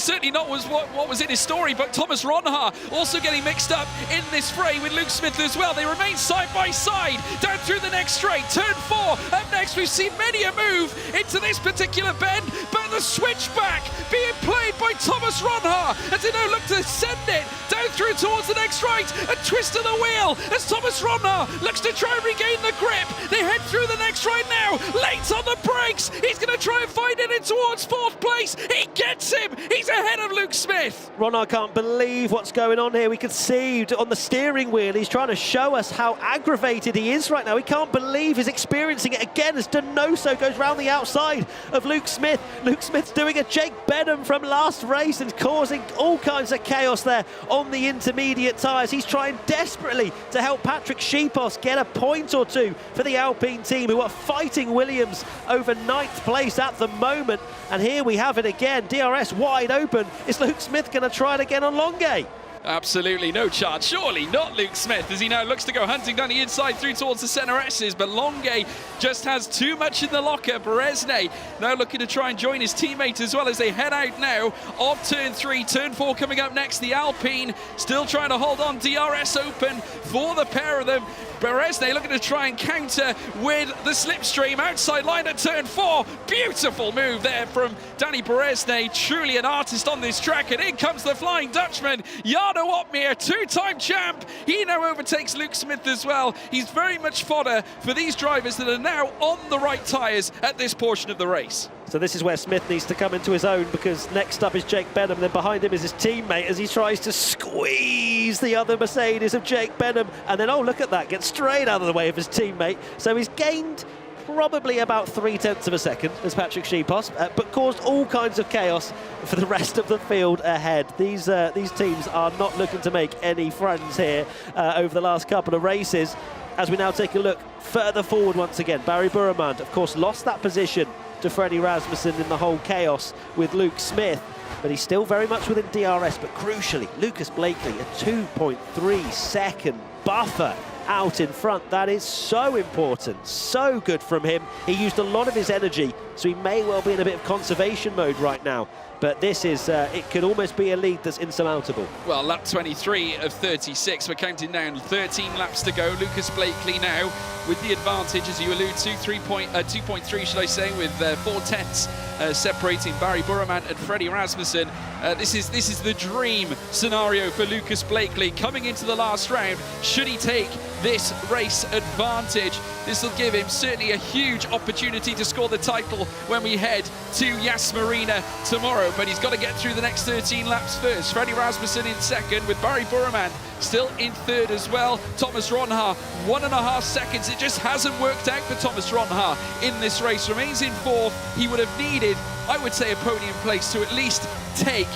certainly not what was in his story, but Thomas Ronha also getting mixed up in this fray with Luke Smith as well. They remain side by side down through the next straight. Turn 4 up next. We've seen many a move into this particular bend, but the switchback being played by Thomas Ronha as they now look to send it down through towards the next right. A twist of the wheel as Thomas Ronha looks to try and regain the grip. They head through the next right now, late on the brakes. He's going to try and find it in towards 4th place. He gets him. He's ahead of Luke Smith. Ronha can't believe what's going on here. We can see on the steering wheel, he's trying to show us how aggravated he is right now. He can't believe he's experiencing it again as Donoso goes round the outside of Luke Smith. Luke Smith's doing a Jake Benham from last race and causing all kinds of chaos there on the intermediate tyres. He's trying desperately to help Patrick Sheepos get a point or two for the Alpine team, who are fighting Williams over 9th place at the moment. And here we have it again, DRS wide open. Is Luke Smith going to try it again on Longuet? Absolutely no chance. Surely not Luke Smith, as he now looks to go hunting down the inside through towards the centre S's, but Longuet just has too much in the locker. Beresnay now looking to try and join his teammate as well as they head out now of turn 3. Turn 4 coming up next. The Alpine still trying to hold on. DRS open for the pair of them. Beresnay looking to try and counter with the slipstream outside line at turn 4. Beautiful move there from Danny Beresnay, truly an artist on this track, and in comes the Flying Dutchman. Jan Arno Otmere, two-time champ. He now overtakes Luke Smith as well. He's very much fodder for these drivers that are now on the right tyres at this portion of the race. So this is where Smith needs to come into his own, because next up is Jake Benham, then behind him is his teammate as he tries to squeeze the other Mercedes of Jake Benham, and then, oh, look at that, gets straight out of the way of his teammate. So he's gained probably about 0.3 of a second as Patrick Schepos, but caused all kinds of chaos for the rest of the field ahead. These teams are not looking to make any friends here over the last couple of races. As we now take a look further forward once again, Barry Burremand, of course, lost that position to Freddie Rasmussen in the whole chaos with Luke Smith, but he's still very much within DRS. But crucially, Lucas Blakely, a 2.3 second buffer out in front. That is so important, so good from him. He used a lot of his energy, so he may well be in a bit of conservation mode right now. But this is, it could almost be a lead that's insurmountable. Well, lap 23 of 36, we're counting down 13 laps to go. Lucas Blakely now with the advantage, as you allude to, 2.3, should I say, with 4/10 separating Barry Burremand and Freddie Rasmussen. This is the dream scenario for Lucas Blakely coming into the last round. Should he take this race advantage, this will give him certainly a huge opportunity to score the title when we head to Yas Marina tomorrow. But he's got to get through the next 13 laps first. Freddie Rasmussen in second, with Barry Burremand still in third as well. Thomas Ronhaar, 1.5 seconds. It just hasn't worked out for Thomas Ronhaar in this race. Remains in fourth. He would have needed, I would say, a podium place to at least take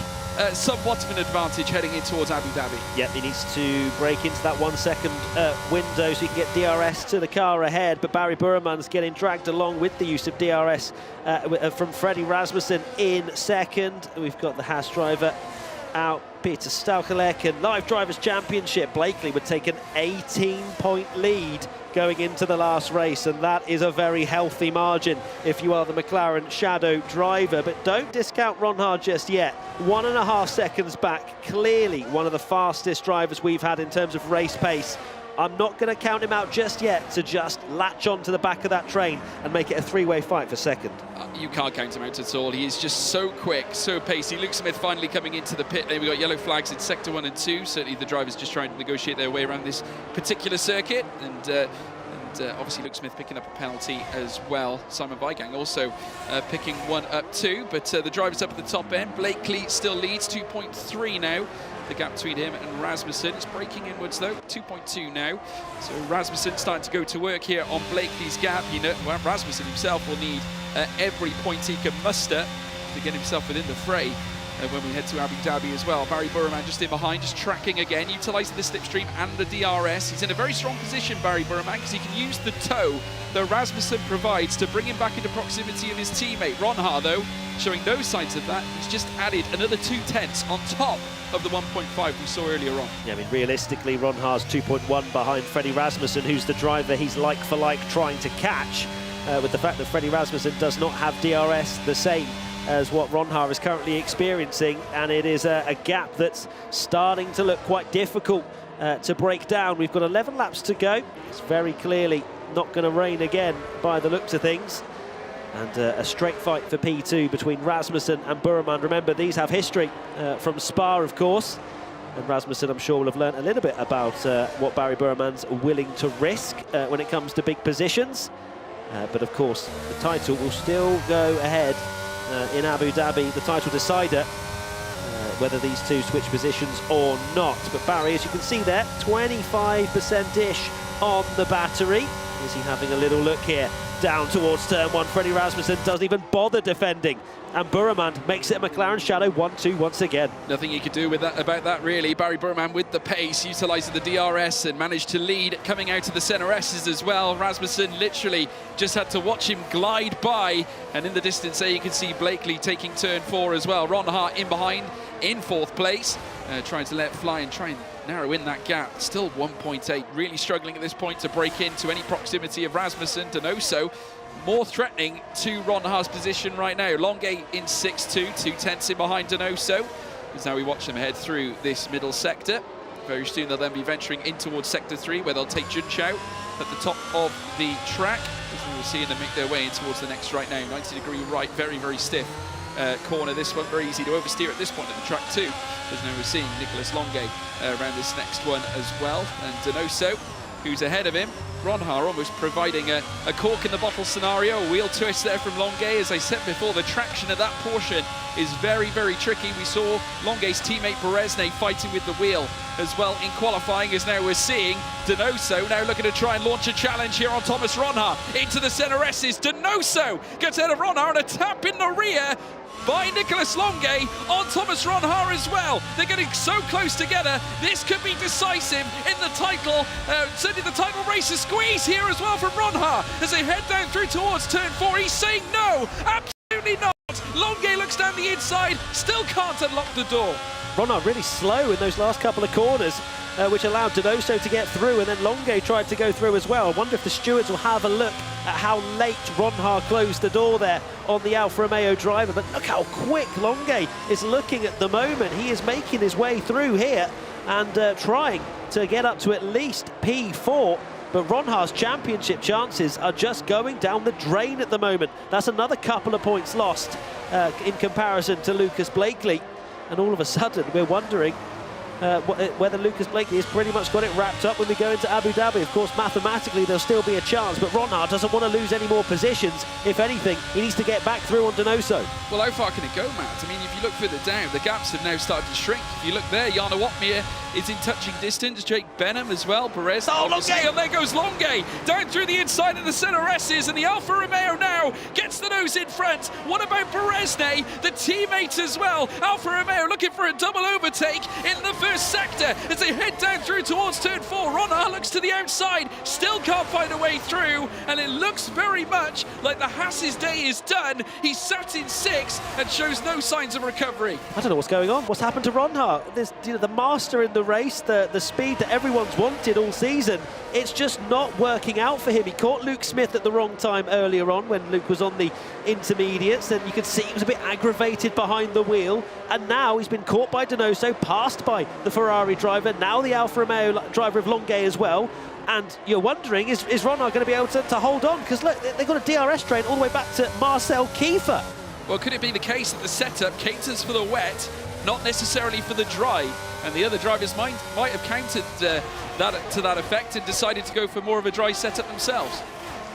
somewhat of an advantage heading in towards Abu Dhabi. Yeah, he needs to break into that 1 second window so he can get DRS to the car ahead. But Barry Burremann's getting dragged along with the use of DRS from Freddie Rasmussen in second. We've got the Haas driver out, Peter Staukalek, and Live Drivers' Championship. Blakely would take an 18-point lead going into the last race, and that is a very healthy margin if you are the McLaren Shadow driver. But don't discount Ronhaar just yet. 1.5 seconds back, clearly one of the fastest drivers we've had in terms of race pace. I'm not going to count him out just yet to just latch on to the back of that train and make it a three-way fight for second. You can't count him out at all. He is just so quick, so pacey. Luke Smith finally coming into the pit lane. We've got yellow flags in sector 1 and 2. Certainly the drivers just trying to negotiate their way around this particular circuit. And obviously Luke Smith picking up a penalty as well. Simon Weigang also picking one up too. But the drivers up at the top end. Blakely still leads, 2.3 now. The gap between him and Rasmussen. It's breaking inwards though, 2.2 now. So Rasmussen starting to go to work here on Blakely's gap. You know, well, Rasmussen himself will need every point he can muster to get himself within the fray when we head to Abu Dhabi as well. Barry Burremand just in behind, just tracking again, utilising the slipstream and the DRS. He's in a very strong position, Barry Burremand, because he can use the tow that Rasmussen provides to bring him back into proximity of his teammate. Ronhaar, though, showing no signs of that. He's just added another 0.2 on top of the 1.5 we saw earlier on. Yeah, I mean, realistically, Ronhaar's 2.1 behind Freddie Rasmussen, who's the driver he's like for like trying to catch, with the fact that Freddie Rasmussen does not have DRS the same as what Ronhaar is currently experiencing, and it is a gap that's starting to look quite difficult to break down. We've got 11 laps to go. It's very clearly not going to rain again by the looks of things. And a straight fight for P2 between Rasmussen and Burremand. Remember, these have history from Spa, of course. And Rasmussen, I'm sure, will have learnt a little bit about what Barry Burremand's willing to risk when it comes to big positions. But, of course, the title will still go ahead in Abu Dhabi, the title decider, whether these two switch positions or not. But Barry, as you can see there, 25%-ish on the battery. Is he having a little look here? Down towards turn 1, Freddie Rasmussen doesn't even bother defending. And Burremand makes it a McLaren Shadow 1-2 once again. Nothing you could do with that about that, really. Barry Burremand with the pace, utilising the DRS and managed to lead coming out of the centre S's as well. Rasmussen literally just had to watch him glide by. And in the distance there you can see Blakely taking turn 4 as well. Ronhaar in behind in 4th place, trying to let fly and try and narrow in that gap. Still 1.8, really struggling at this point to break into any proximity of Rasmussen. Donoso more threatening to Ronhaar's position right now. Longay in 6.2, 0.2 in behind Donoso. As now we watch them head through this middle sector. Very soon they'll then be venturing in towards sector 3, where they'll take Junshao at the top of the track. As we're seeing them make their way in towards the next right now. 90-degree right, very, very stiff corner. This one very easy to oversteer at this point of the track too. As now we're seeing Nicolas Longuet around this next one as well, and Donoso, who's ahead of him. Ronhaar almost providing a cork in the bottle scenario, a wheel twist there from Longuet. As I said before, the traction of that portion is very, very tricky. We saw Longuet's teammate Beresne fighting with the wheel as well in qualifying, as now we're seeing Donoso now looking to try and launch a challenge here on Thomas Ronhaar. Into the centre S's, Donoso gets ahead of Ronhaar, and a tap in the rear by Nicolas Longuet on Thomas Ronhaar as well. They're getting so close together. This could be decisive in the title, certainly the title race. A squeeze here as well from Ronhaar as they head down through towards turn 4. He's saying no, absolutely not. Longuet looks down the inside, still can't unlock the door. Ronhaar really slow in those last couple of corners, which allowed Donoso to get through, and then Longuet tried to go through as well. I wonder if the stewards will have a look at how late Ronhaar closed the door there on the Alfa Romeo driver, but look how quick Longuet is looking at the moment. He is making his way through here and trying to get up to at least P4. But Ronhaar's championship chances are just going down the drain at the moment. That's another couple of points lost in comparison to Lucas Blakely. And all of a sudden, we're wondering whether Lucas Blakely has pretty much got it wrapped up when we go into Abu Dhabi. Of course, mathematically, there'll still be a chance, but Ronhaar doesn't want to lose any more positions. If anything, he needs to get back through on Donoso. Well, how far can it go, Matt? I mean, if you look further down, the gaps have now started to shrink. If you look there, Jana Watmere is in touching distance. Jake Benham as well. Perez. Oh, Longuet! And there goes Longuet down through the inside of the centre S's, and the Alfa Romeo now gets the nose in front. What about Beresne, the teammate as well? Alfa Romeo looking for a double overtake in the first sector as they head down through towards turn 4. Ronhaar looks to the outside, still can't find a way through, and it looks very much like the Haas's day is done. He's sat in 6th and shows no signs of recovery. I don't know what's going on. What's happened to Ronhaar? There's, the master in the race, the speed that everyone's wanted all season. It's just not working out for him. He caught Luke Smith at the wrong time earlier on when Luke was on the intermediates, and you could see he was a bit aggravated behind the wheel, and now he's been caught by Donoso, passed by the Ferrari driver, now the Alfa Romeo driver of Longuet as well. And you're wondering, is Ronhaar going to be able to hold on? Because look, they've got a DRS train all the way back to Marcel Kiefer. Well, could it be the case that the setup caters for the wet, not necessarily for the dry? And the other drivers might have countered that to that effect and decided to go for more of a dry setup themselves.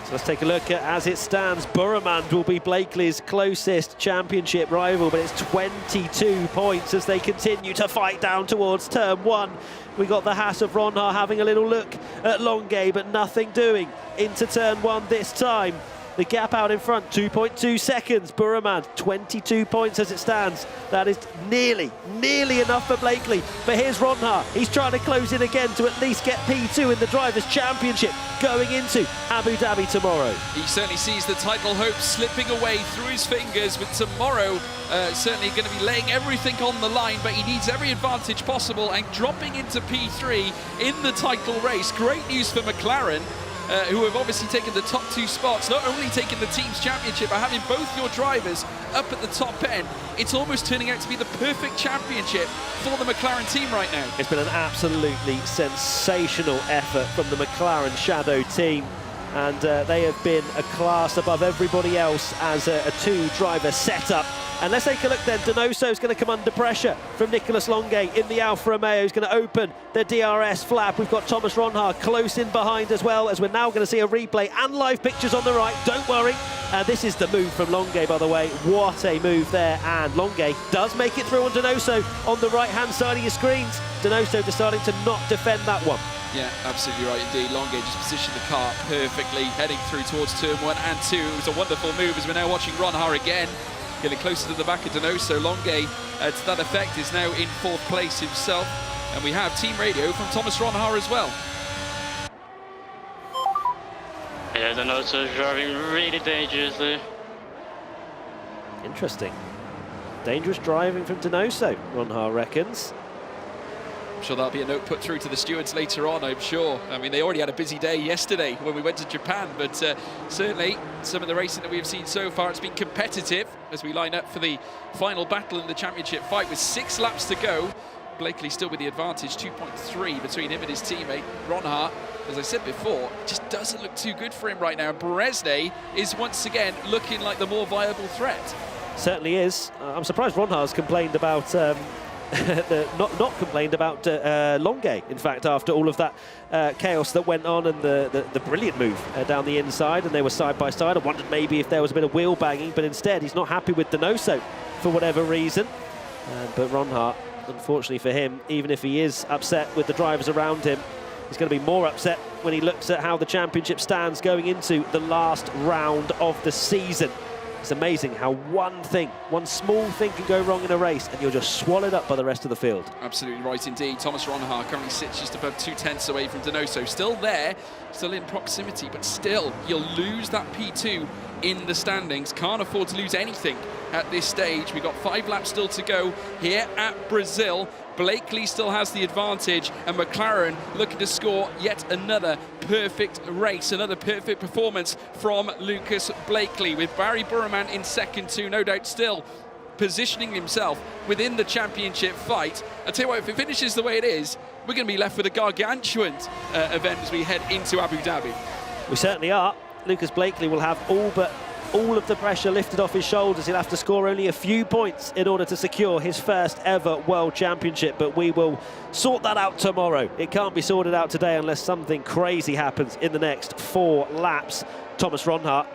So let's take a look at, as it stands, Burremand will be Blakely's closest championship rival, but it's 22 points as they continue to fight down towards turn 1. We got the Haas of Ronhaar having a little look at Longuet, but nothing doing into turn 1 this time. The gap out in front, 2.2 seconds. Burremand, 22 points as it stands. That is nearly enough for Blakely. But here's Ronhaar. He's trying to close in again to at least get P2 in the Drivers' Championship going into Abu Dhabi tomorrow. He certainly sees the title hope slipping away through his fingers, with tomorrow certainly going to be laying everything on the line, but he needs every advantage possible and dropping into P3 in the title race. Great news for McLaren, who have obviously taken the top 2 spots, not only taking the team's championship, but having both your drivers up at the top end. It's almost turning out to be the perfect championship for the McLaren team right now. It's been an absolutely sensational effort from the McLaren Shadow team, and they have been a class above everybody else as a 2-driver setup. And let's take a look then. Donoso is going to come under pressure from Nicolas Longuet in the Alfa Romeo. He's going to open the DRS flap. We've got Thomas Ronhaar close in behind as well, as we're now going to see a replay and live pictures on the right. Don't worry. This is the move from Longuet, by the way. What a move there. And Longuet does make it through on Donoso on the right-hand side of your screens. Donoso deciding to not defend that one. Yeah, absolutely right indeed. Longuet just positioned the car perfectly, heading through towards turn 1 and 2. It was a wonderful move as we're now watching Ronhaar again, getting closer to the back of Donoso. Longuet, to that effect, is now in 4th place himself. And we have team radio from Thomas Ronhaar as well. Yeah, Donoso is driving really dangerously. Interesting. Dangerous driving from Donoso, Ronhaar reckons. I'm sure that'll be a note put through to the stewards later on, I'm sure. I mean, they already had a busy day yesterday when we went to Japan, but certainly some of the racing that we've seen so far, it's been competitive as we line up for the final battle in the championship fight with 6 laps to go. Blakely still with the advantage, 2.3 between him and his teammate. Ronhaar, as I said before, just doesn't look too good for him right now. Beresne is once again looking like the more viable threat. Certainly is. I'm surprised Ronhar's complained about not complained about Longuet, in fact, after all of that chaos that went on and the brilliant move down the inside, and they were side by side. I wondered maybe if there was a bit of wheel banging, but instead he's not happy with Donoso for whatever reason. But Ronhar, unfortunately for him, even if he is upset with the drivers around him, he's going to be more upset when he looks at how the championship stands going into the last round of the season. It's amazing how one small thing can go wrong in a race and you're just swallowed up by the rest of the field. Absolutely right indeed. Thomas Ronhar currently sits just above 2/10 away from Donoso. Still there, still in proximity, but still you'll lose that P2 in the standings. Can't afford to lose anything at this stage. We've got 5 laps still to go here at Brazil. Blakely still has the advantage, and McLaren looking to score yet another perfect race, another perfect performance from Lucas Blakely, with Barry Burman in second too, no doubt still positioning himself within the championship fight. I tell you what, if it finishes the way it is, we're going to be left with a gargantuan event as we head into Abu Dhabi. We certainly are. Lucas Blakely will have all of the pressure lifted off his shoulders. He'll have to score only a few points in order to secure his first ever World Championship, but we will sort that out tomorrow. It can't be sorted out today unless something crazy happens in the next 4 laps. Thomas Ronhar,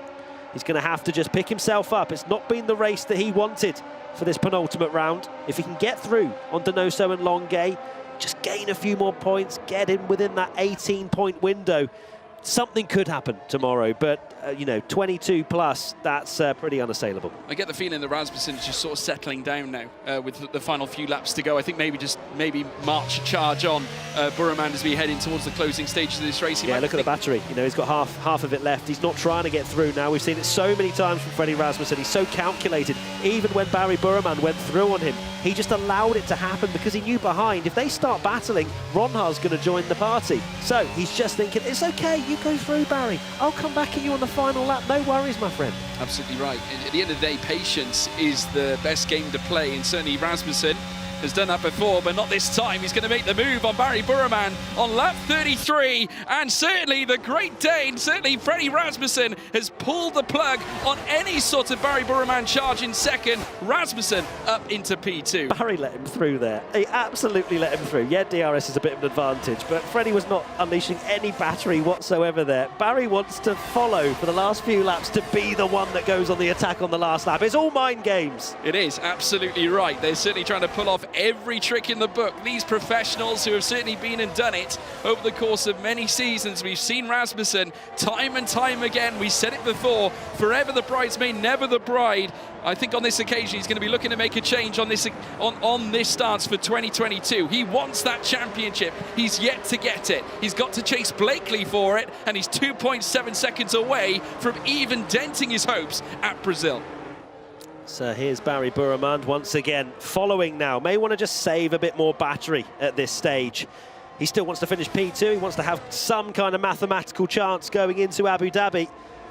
he's going to have to just pick himself up. It's not been the race that he wanted for this penultimate round. If he can get through on Donoso and Longuet, just gain a few more points, get in within that 18-point window, something could happen tomorrow, but you know, 22 plus, that's pretty unassailable. I get the feeling that Rasmussen is just sort of settling down now with the final few laps to go. I think maybe march a charge on Burman as we head in towards the closing stages of this race. Yeah, look at the battery. You know, he's got half of it left. He's not trying to get through now. We've seen it so many times from Freddie Rasmussen. He's so calculated. Even when Barry Burman went through on him, he just allowed it to happen because he knew behind, if they start battling, Ronhar's going to join the party. So he's just thinking, it's okay, you go through, Barry. I'll come back at you on the final lap. No worries, my friend. Absolutely right. At the end of the day, patience is the best game to play, and certainly Rasmussen has done that before, but not this time. He's going to make the move on Barry Burman on lap 33, and certainly the Great Dane, certainly Freddie Rasmussen, has pulled the plug on any sort of Barry Burman charge in second. Rasmussen up into P2. Barry let him through there. He absolutely let him through. Yeah, DRS is a bit of an advantage, but Freddie was not unleashing any battery whatsoever there. Barry wants to follow for the last few laps to be the one that goes on the attack on the last lap. It's all mind games. It is, absolutely right. They're certainly trying to pull off every trick in the book. These professionals who have certainly been and done it over the course of many seasons. We've seen Rasmussen time and time again. We said it before, forever the bridesmaid, never the bride. I think on this occasion he's going to be looking to make a change on this stance for 2022. He wants that championship. He's yet to get it. He's got to chase Blakely for it, and he's 2.7 seconds away from even denting his hopes at Brazil. So here's Barry Burman once again, following now. May want to just save a bit more battery at this stage. He still wants to finish P2. He wants to have some kind of mathematical chance going into Abu Dhabi.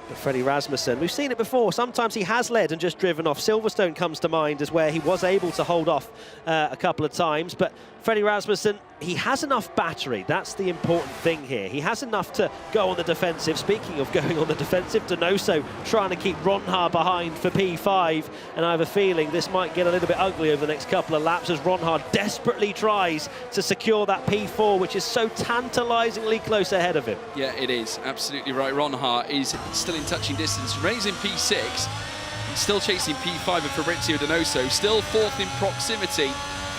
But Freddie Rasmussen, we've seen it before. Sometimes he has led and just driven off. Silverstone comes to mind as where he was able to hold off a couple of times. But Freddie Rasmussen, he has enough battery. That's the important thing here. He has enough to go on the defensive. Speaking of going on the defensive, Donoso trying to keep Ronhar behind for P5. And I have a feeling this might get a little bit ugly over the next couple of laps as Ronhar desperately tries to secure that P4, which is so tantalisingly close ahead of him. Yeah, it is. Absolutely right. Ronhar is still in touching distance. Remains in P6. He's still chasing P5 of Fabrizio Donoso. Still fourth in proximity.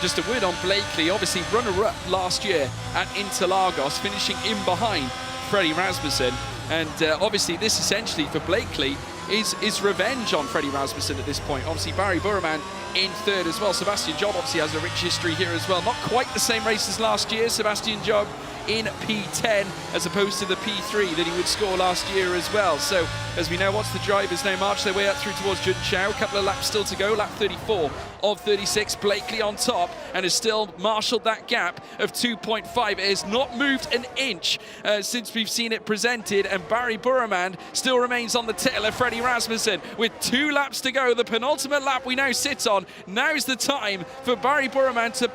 Just a word on Blakely, obviously runner-up last year at Interlagos, finishing in behind Freddie Rasmussen. And obviously this essentially for Blakely is revenge on Freddie Rasmussen at this point. Obviously Barry Burman in third as well. Sebastian Job obviously has a rich history here as well. Not quite the same race as last year. Sebastian Job in P10 as opposed to the P3 that he would score last year as well. So as we know, watch the drivers now march their way up through towards Jun Chao. A couple of laps still to go. Lap 34 of 36. Blakely on top and has still marshalled that gap of 2.5. It has not moved an inch since we've seen it presented, and Barry Burman still remains on the tail of Freddie Rasmussen with 2 laps to go. The penultimate lap we now sit on. Now's the time for Barry Burman to,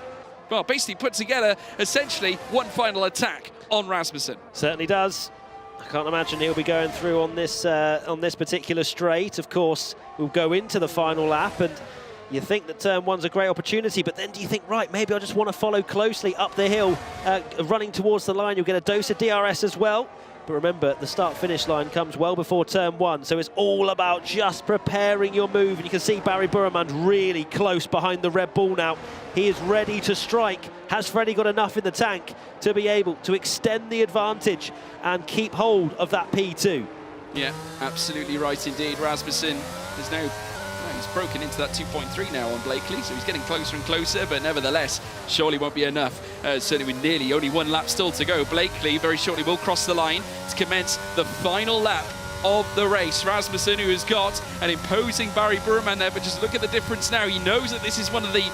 well, basically put together essentially one final attack on Rasmussen. Certainly does. I can't imagine he'll be going through on this particular straight. Of course, we'll go into the final lap, and you think that turn one's a great opportunity, but then do you think, right, maybe I just want to follow closely up the hill, running towards the line. You'll get a dose of DRS as well. But remember, the start-finish line comes well before turn one, so it's all about just preparing your move. And you can see Barry Burman really close behind the Red Bull now. He is ready to strike. Has Freddie got enough in the tank to be able to extend the advantage and keep hold of that P2? Yeah, absolutely right indeed. Rasmussen is now... He's broken into that 2.3 now on Blakely, so he's getting closer and closer, but nevertheless, surely won't be enough. Certainly with nearly only one lap still to go. Blakely very shortly will cross the line to commence the final lap of the race. Rasmussen, who has got an imposing Barry Burman there, but just look at the difference now. He knows that this is one of the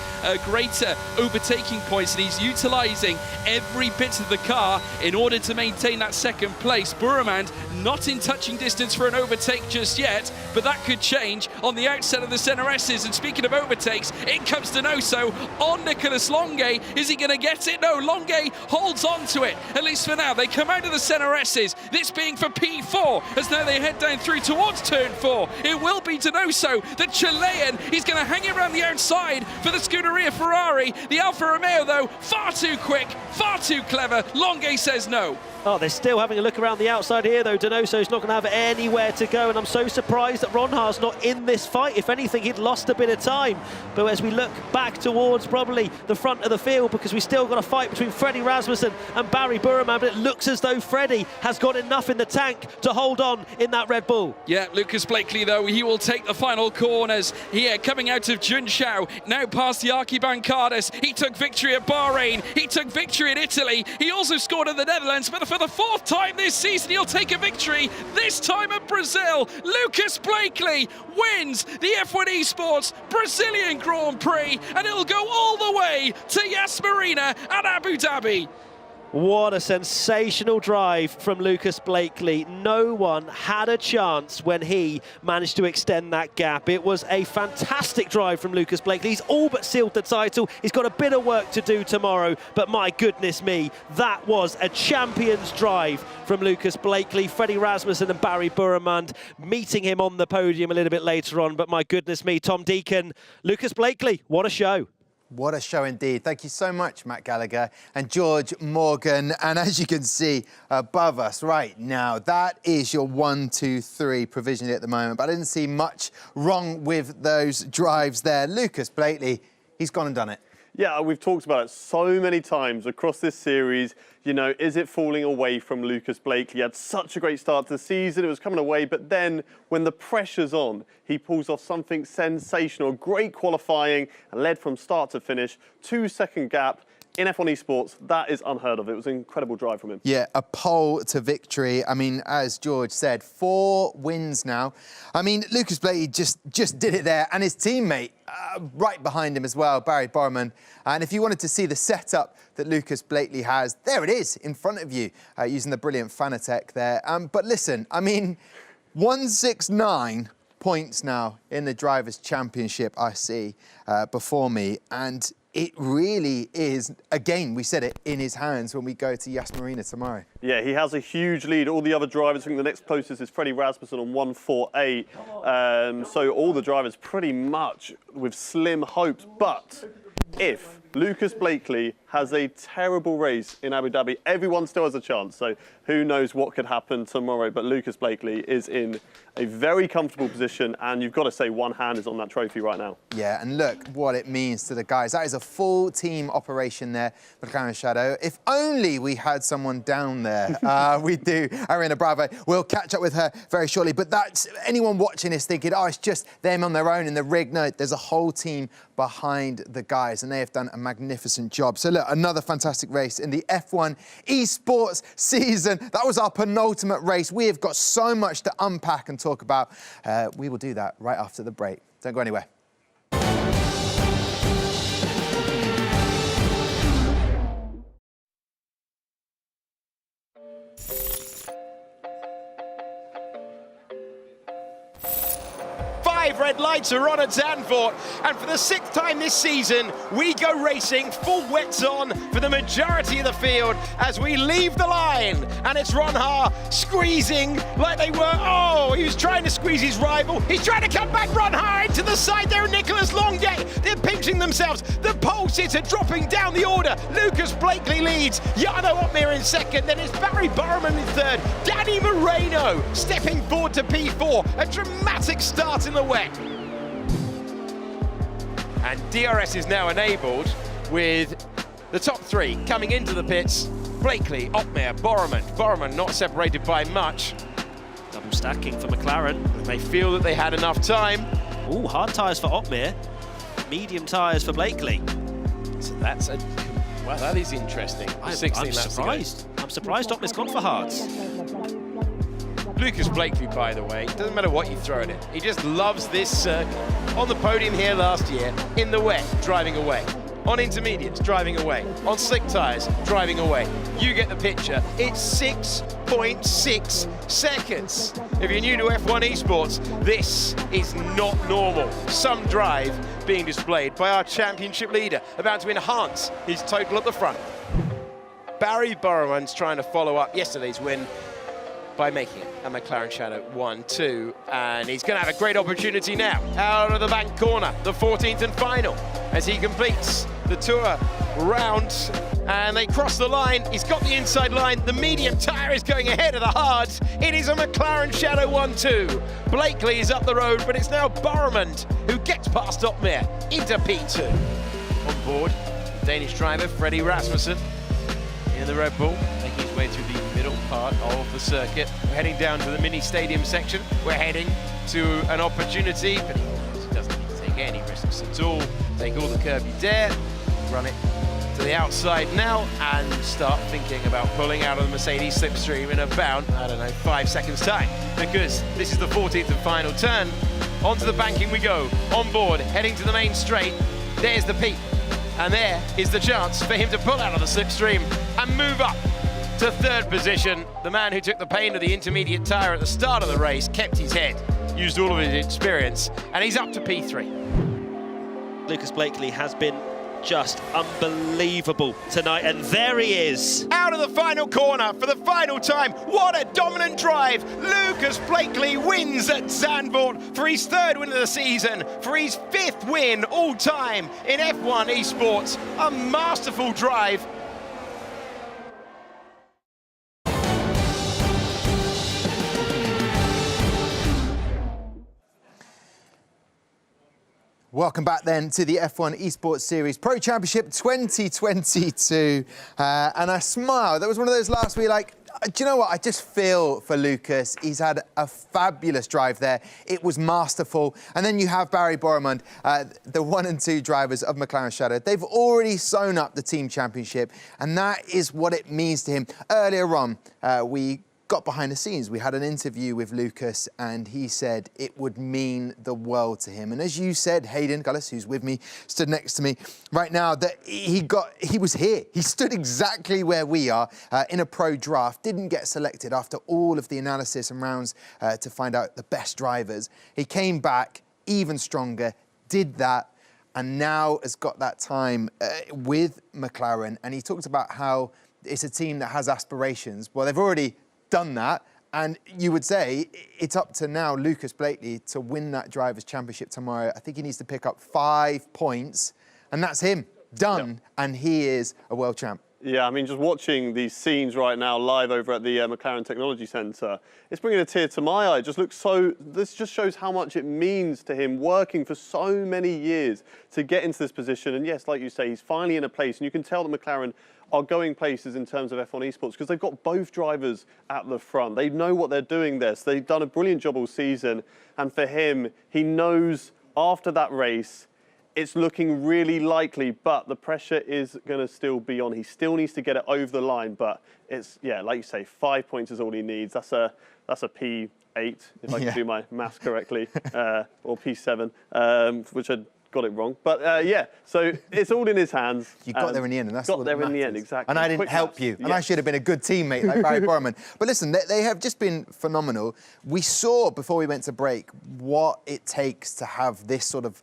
greater overtaking points, and he's utilising every bit of the car in order to maintain that second place. Burman not in touching distance for an overtake just yet, but that could change on the outset of the centre S's. And speaking of overtakes, in comes Donoso on Nicolas Longuet. Is he going to get it? No, Longuet holds on to it, at least for now. They come out of the centre S's, this being for P4, as now they head down through towards turn 4. It will be Donoso, the Chilean. He's going to hang it around the outside for the Scuderia Ferrari. The Alfa Romeo, though, far too quick, far too clever. Longuet says no. Oh, they're still having a look around the outside here, though. Donoso's not going to have anywhere to go, and I'm so surprised that Ronhaar's not in this fight. If anything, he'd lost a bit of time. But as we look back towards probably the front of the field, because we still got a fight between Freddie Rasmussen and Barry Burman, but it looks as though Freddie has got enough in the tank to hold on in that Red Bull. Yeah, Lucas Blakely, though, he will take the final corners here, coming out of Junshao, now past the Archibancadas. He took victory at Bahrain, he took victory at Italy, he also scored in the Netherlands, but for the fourth time this season, he'll take a victory, this time at Brazil. Lucas Blakely wins the F1 Esports Brazilian Grand Prix, and it'll go all the way to Yas Marina at Abu Dhabi. What a sensational drive from Lucas Blakely. No one had a chance when he managed to extend that gap. It was a fantastic drive from Lucas Blakely. He's all but sealed the title. He's got a bit of work to do tomorrow, but my goodness me, that was a champion's drive from Lucas Blakely. Freddie Rasmussen and Barry Burman meeting him on the podium a little bit later on, but my goodness me, Tom Deacon, Lucas Blakely, what a show. What a show indeed. Thank you so much, Matt Gallagher and George Morgan. And as you can see above us right now, that is your 1, 2, 3 provisionally at the moment. But I didn't see much wrong with those drives there. Lucas Blakely, he's gone and done it. Yeah, we've talked about it so many times across this series. You know, is it falling away from Lucas Blakely? He had such a great start to the season. It was coming away. But then when the pressure's on, he pulls off something sensational. Great qualifying and led from start to finish. 2-second gap. In F1 Esports, that is unheard of. It was an incredible drive from him. Yeah, a pole to victory. I mean, as George said, 4 wins now. I mean, Lucas Blakely just did it there, and his teammate right behind him as well, Barry Burman. And if you wanted to see the setup that Lucas Blakely has, there it is in front of you, using the brilliant Fanatec there. But listen, I mean, 169 points now in the Drivers' Championship I see before me, and it really is, again, we said it, in his hands when we go to Yas Marina tomorrow. Yeah, he has a huge lead. All the other drivers, I think the next closest is Freddie Rasmussen on 148. So all the drivers pretty much with slim hopes. But if Lucas Blakely has a terrible race in Abu Dhabi, everyone still has a chance. So who knows what could happen tomorrow. But Lucas Blakely is in a very comfortable position, and you've got to say one hand is on that trophy right now. Yeah, and look what it means to the guys. That is a full team operation there, McLaren Shadow. If only we had someone down there. We do. Ariana Bravo. We'll catch up with her very shortly. But that's anyone watching this thinking, oh, it's just them on their own in the rig. No, there's a whole team behind the guys, and they have done a magnificent job. So look, another fantastic race in the F1 Esports season. That was our penultimate race. We have got so much to unpack and talk about. We will do that right after the break. Don't go anywhere. 5 red lights are on at Zandvoort, and for the 6th time this season, we go racing full wets on for the majority of the field as we leave the line, and it's Ron Ha squeezing like they were. Oh, he was trying to squeeze his rival. He's trying to come back. Ron Ha into the side there, Nicholas Longay. They're pinching themselves. The pole sitter dropping down the order. Lucas Blakely leads. Jarno Opmeer in second. Then it's Barry Burman in third. Danny Moreno stepping forward to P4. A dramatic start in the wet. And DRS is now enabled with the top 3 coming into the pits. Blakely, Opmeer, Borman. Borman not separated by much. Double stacking for McLaren. They feel that they had enough time. Ooh, hard tyres for Opmeer. Medium tyres for Blakely. So that's a... Well, that is interesting. I'm surprised. I'm surprised Opmeer's gone for hards. Lucas Blakely, by the way, doesn't matter what you throw at him. He just loves this circuit. On the podium here last year, in the wet, driving away. On intermediates, driving away. On slick tyres, driving away. You get the picture. It's 6.6 seconds. If you're new to F1 Esports, this is not normal. Some drive being displayed by our championship leader, about to enhance his total at the front. Barry Burman's trying to follow up yesterday's win by making it a McLaren Shadow 1-2, and he's going to have a great opportunity now. Out of the bank corner, the 14th and final, as he completes the tour round, and they cross the line. He's got the inside line. The medium tyre is going ahead of the hards. It is a McLaren Shadow 1-2. Blakely is up the road, but it's now Burman who gets past Opmeer into P2. On board, Danish driver Freddie Rasmussen in the Red Bull, making his way through the middle part of the circuit. We're heading down to the mini stadium section. We're heading to an opportunity, but he doesn't need to take any risks at all. Take all the curb you dare, run it to the outside now, and start thinking about pulling out of the Mercedes slipstream in about, 5 seconds time, because this is the 14th and final turn. Onto the banking we go, on board, heading to the main straight. There's the peak. And there is the chance for him to pull out of the slipstream and move up to 3rd position. The man who took the pain of the intermediate tyre at the start of the race kept his head, used all of his experience, and he's up to P3. Lucas Blakely has been just unbelievable tonight, and there he is. Out of the final corner for the final time. What a dominant drive. Lucas Blakely wins at Zandvoort for his 3rd win of the season, for his 5th win all time in F1 Esports. A masterful drive. Welcome back then to the F1 Esports Series Pro Championship 2022. And I smile. That was one of those last where you're like, do you know what? I just feel for Lucas. He's had a fabulous drive there. It was masterful. And then you have Barry Borman, the 1 and 2 drivers of McLaren Shadow. They've already sewn up the team championship, and that is what it means to him. Earlier on, we got behind the scenes. We had an interview with Lucas, and he said it would mean the world to him. And as you said, Hayden Gullis, who's with me, stood next to me right now, that he was here. He stood exactly where we are in a pro draft, didn't get selected after all of the analysis and rounds to find out the best drivers. He came back even stronger, did that, and now has got that time with McLaren. And he talked about how it's a team that has aspirations. Well, they've already done that, and you would say it's up to now Lucas Blakely to win that Drivers' Championship tomorrow. I think he needs to pick up 5 points, and that's him, done, and he is a world champ. Yeah, I mean, just watching these scenes right now live over at the McLaren Technology Centre, it's bringing a tear to my eye. It just looks so, this just shows how much it means to him, working for so many years to get into this position. And yes, like you say, he's finally in a place, and you can tell that McLaren are going places in terms of F1 Esports because they've got both drivers at the front. They know what they're doing there. So they've done a brilliant job all season. And for him, he knows after that race, it's looking really likely, but the pressure is going to still be on. He still needs to get it over the line, but it's, yeah, like you say, 5 points is all he needs. That's a P8, if I can do my maths correctly, or P7, which I got it wrong. But yeah, so it's all in his hands. You got there in the end, and that's got all there that in the end, matters. exactly. And I didn't Quick help laps. you, and I should have been a good teammate like Barry Borman. But listen, they have just been phenomenal. We saw before we went to break what it takes to have this sort of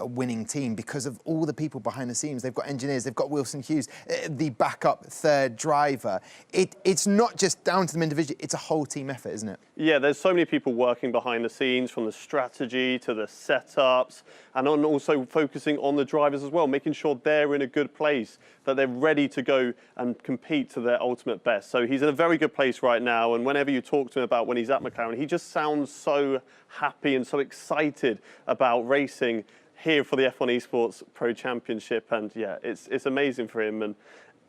winning team because of all the people behind the scenes. They've got engineers, they've got Wilson Hughes, the backup third driver. It's not just down to them individually, it's a whole team effort, isn't it? Yeah, there's so many people working behind the scenes, from the strategy to the setups, and on also focusing on the drivers as well, making sure they're in a good place, that they're ready to go and compete to their ultimate best. So he's in a very good place right now, and whenever you talk to him about when he's at McLaren, he just sounds so happy and so excited about racing here for the F1 Esports Pro Championship. And yeah, it's amazing for him, and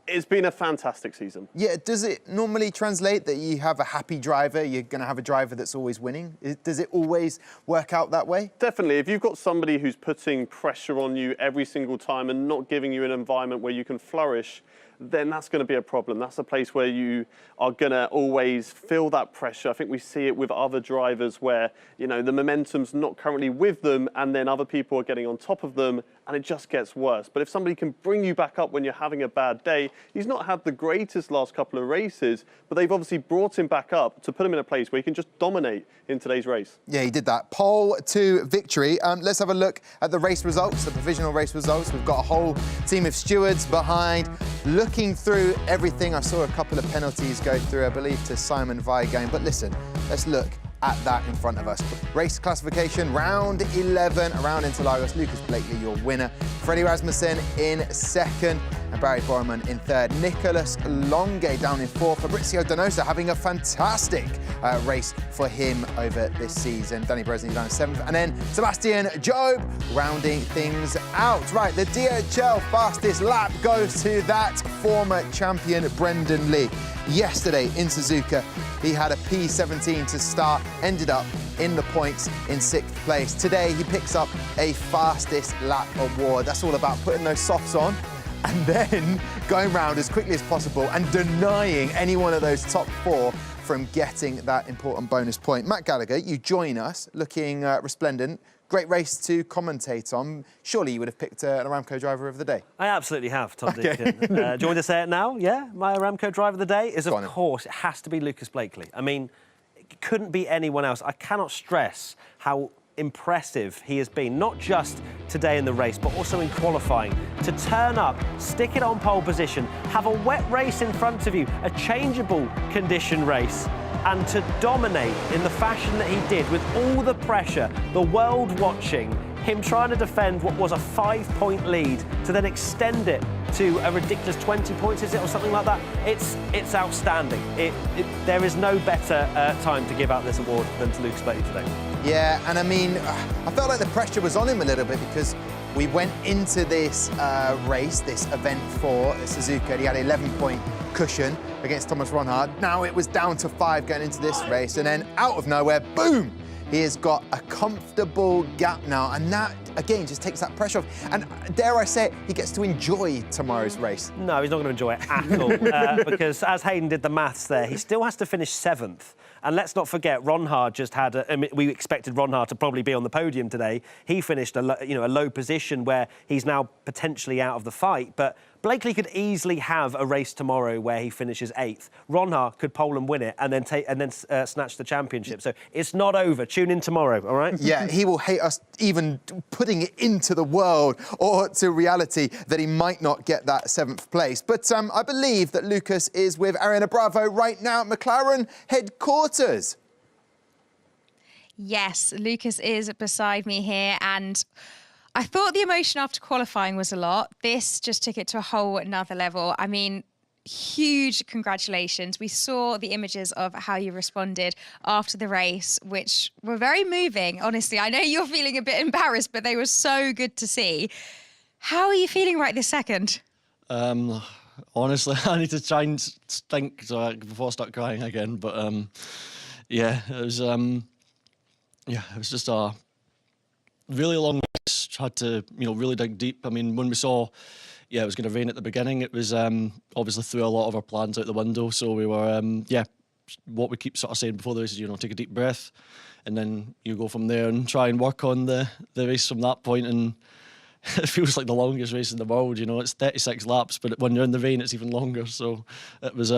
it's been a fantastic season. Yeah, does it normally translate that you have a happy driver, you're going to have a driver that's always winning? Does it always work out that way? Definitely. If you've got somebody who's putting pressure on you every single time and not giving you an environment where you can flourish, then that's going to be a problem. That's a place where you are going to always feel that pressure. I think we see it with other drivers where, you know, the momentum's not currently with them and then other people are getting on top of them and it just gets worse. But if somebody can bring you back up when you're having a bad day, he's not had the greatest last couple of races, but they've obviously brought him back up to put him in a place where he can just dominate in today's race. Yeah, he did that. Pole to victory. Let's have a look at the race results, the provisional race results. We've got a whole team of stewards behind, looking through everything. I saw a couple of penalties go through, I believe, to Simon Weigang. But listen, let's look at that in front of us. Race classification, round 11, around Interlagos. Lucas Blakely, your winner. Freddie Rasmussen in second, and Barry Borman in third. Nicholas Longe down in fourth. Fabrizio Donoso having a fantastic race for him over this season. Danny Bresney down in seventh. And then Sebastian Job rounding things out. Right, the DHL fastest lap goes to that former champion, Brendan Lee. Yesterday in Suzuka, he had a P17 to start, ended up in the points in sixth place. Today, he picks up a fastest lap award. That's all about putting those softs on and then going round as quickly as possible and denying any one of those top four from getting that important bonus point. Matt Gallagher, you join us looking resplendent. Great race to commentate on. Surely you would have picked an Aramco driver of the day. I absolutely have, Tom Deacon. Do you want me to say it now? Yeah, my Aramco driver of the day is, of course, it has to be Lucas Blakely. I mean, it couldn't be anyone else. I cannot stress how impressive he has been, not just today in the race, but also in qualifying. To turn up, stick it on pole position, have a wet race in front of you, a changeable condition race, and to dominate in the fashion that he did with all the pressure, the world watching, him trying to defend what was a 5-point lead to then extend it to a ridiculous 20 points, is it, or something like that? It's outstanding. There is no better time to give out this award than to Lucas Blakely today. Yeah, and I mean, I felt like the pressure was on him a little bit because we went into this race, this event for Suzuka. He had an 11-point cushion against Thomas Ronhard. Now it was down to 5 going into this race, and then out of nowhere, boom! He has got a comfortable gap now, and that, again, just takes that pressure off. And dare I say it, he gets to enjoy tomorrow's race. No, he's not going to enjoy it at all, because as Hayden did the maths there, he still has to finish 7th. And let's not forget, Ronhard just had we expected Ronhard to probably be on the podium today. He finished a low position where he's now potentially out of the fight. But Blakely could easily have a race tomorrow where he finishes 8th. Ronhard could pole and win it and then snatch the championship. So it's not over. Tune in tomorrow, all right? Yeah, he will hate us even putting it into the world or to reality that he might not get that 7th place. But I believe that Lucas is with Ariana Bravo right now at McLaren headquarters. Yes, Lucas is beside me here, and I thought the emotion after qualifying was a lot. This just took it to a whole another level. I mean, huge congratulations. We saw the images of how you responded after the race, which were very moving, honestly. I know you're feeling a bit embarrassed, but they were so good to see. How are you feeling right this second? Honestly, I need to try and think before I start crying again. But yeah, it was just a really long race. Had to really dig deep. I mean, when we saw it was going to rain at the beginning, it was obviously threw a lot of our plans out the window. So we were what we keep sort of saying before the race is take a deep breath, and then you go from there and try and work on the race from that point. And it feels like the longest race in the world. You know, it's 36 laps, but when you're in the rain, it's even longer. So it was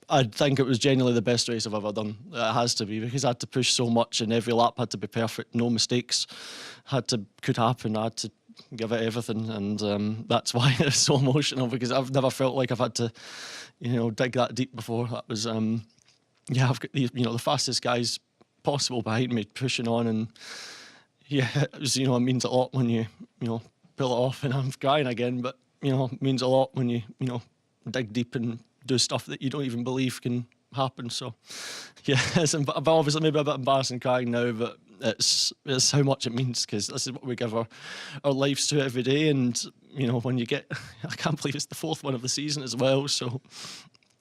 I think it was genuinely the best race I've ever done. It has to be, because I had to push so much, and every lap had to be perfect, no mistakes could happen. I had to give it everything, and that's why it's so emotional, because I've never felt like I've had to, dig that deep before. That was, I've got the fastest guys possible behind me pushing on, and it was, it means a lot when you pull it off, and I'm crying again, but it means a lot when you dig deep and do stuff that you don't even believe can happen. So but obviously maybe a bit embarrassing crying now, but it's how much it means, because this is what we give our lives to every day. And when you get, I can't believe it's the 4th one of the season as well, so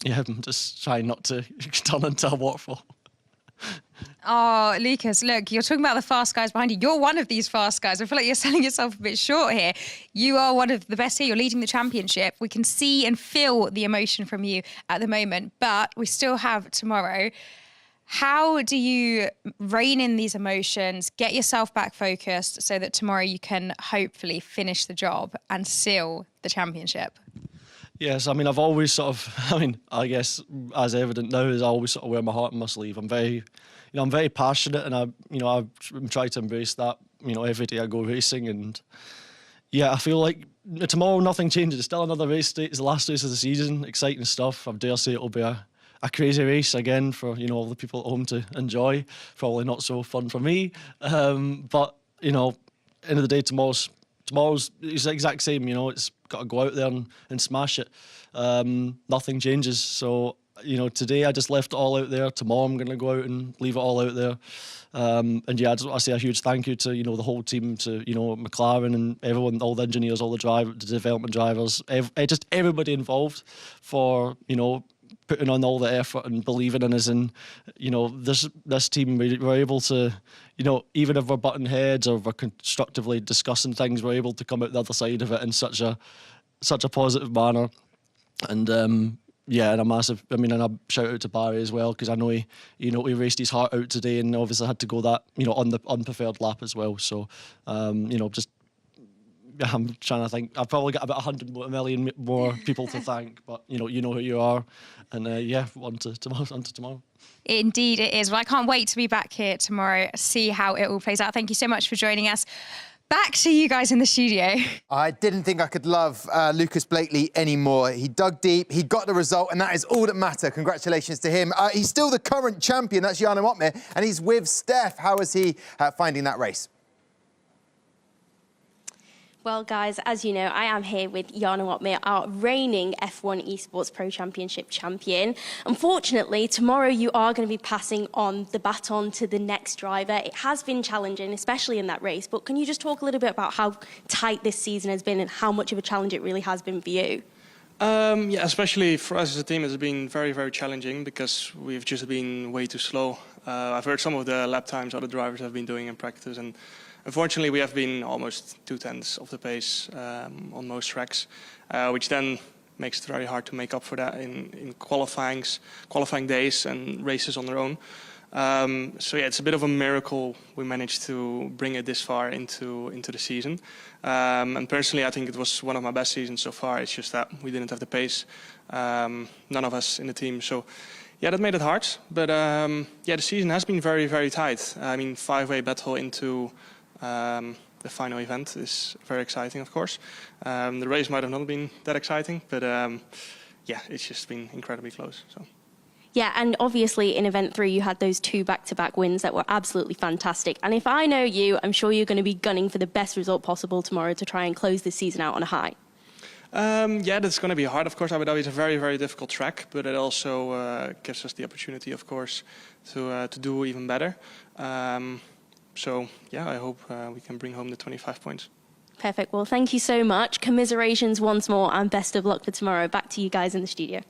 I'm just trying not to turn into a waterfall. Oh, Lucas, look, you're talking about the fast guys behind you. You're one of these fast guys. I feel like you're selling yourself a bit short here. You are one of the best here. You're leading the championship. We can see and feel the emotion from you at the moment, but we still have tomorrow. How do you rein in these emotions, get yourself back focused so that tomorrow you can hopefully finish the job and seal the championship? Yes, I mean, I've always I guess as evident now is I always sort of wear my heart on my sleeve. I'm very passionate, and I try to embrace that, every day I go racing. And I feel like tomorrow nothing changes. It's still another race day. It's the last race of the season. Exciting stuff. I dare say it'll be a crazy race again for, all the people at home to enjoy. Probably not so fun for me. But, end of the day, tomorrow's it's the exact same, it's got to go out there and smash it. Nothing changes. So, today I just left it all out there. Tomorrow I'm going to go out and leave it all out there. I just want to say a huge thank you to, the whole team, to, McLaren and everyone, all the engineers, all the development drivers, just everybody involved for, putting on all the effort and believing in us. And, this team, we're able to, even if we're butting heads or we're constructively discussing things, we're able to come out the other side of it in such a positive manner. And, and a massive, and a shout out to Barry as well, because I know he raced his heart out today, and obviously had to go that, on the unpreferred lap as well. So, I'm trying to think. I've probably got about 100 million more people to thank, but you know who you are, and on to tomorrow. Indeed, it is. Well, I can't wait to be back here tomorrow, see how it all plays out. Thank you so much for joining us. Back to you guys in the studio. I didn't think I could love Lucas Blakely anymore. He dug deep, he got the result, and that is all that matters. Congratulations to him. He's still the current champion, that's Jarno Opmeer, and he's with Steph. How is he finding that race? Well, guys, as you know, I am here with Jarno Opmeer, our reigning F1 Esports Pro Championship champion. Unfortunately, tomorrow you are going to be passing on the baton to the next driver. It has been challenging, especially in that race, but can you just talk a little bit about how tight this season has been and how much of a challenge it really has been for you? Especially for us as a team, it's been very, very challenging because we've just been way too slow. I've heard some of the lap times other drivers have been doing in practice, and unfortunately, we have been almost 2/10 of the pace on most tracks, which then makes it very hard to make up for that in qualifying days and races on their own. It's a bit of a miracle we managed to bring it this far into the season. And personally, I think it was one of my best seasons so far. It's just that we didn't have the pace, none of us in the team. So, that made it hard. But the season has been very, very tight. I mean, 5-way battle into the final event is very exciting, of course. The race might have not been that exciting, but it's just been incredibly close. So. Yeah, and obviously in Event 3 you had those 2 back-to-back wins that were absolutely fantastic. And if I know you, I'm sure you're going to be gunning for the best result possible tomorrow to try and close this season out on a high. That's going to be hard, of course. Abu Dhabi is a very, very difficult track, but it also gives us the opportunity, of course, to do even better. I hope we can bring home the 25 points. Perfect. Well, thank you so much. Commiserations once more and best of luck for tomorrow. Back to you guys in the studio.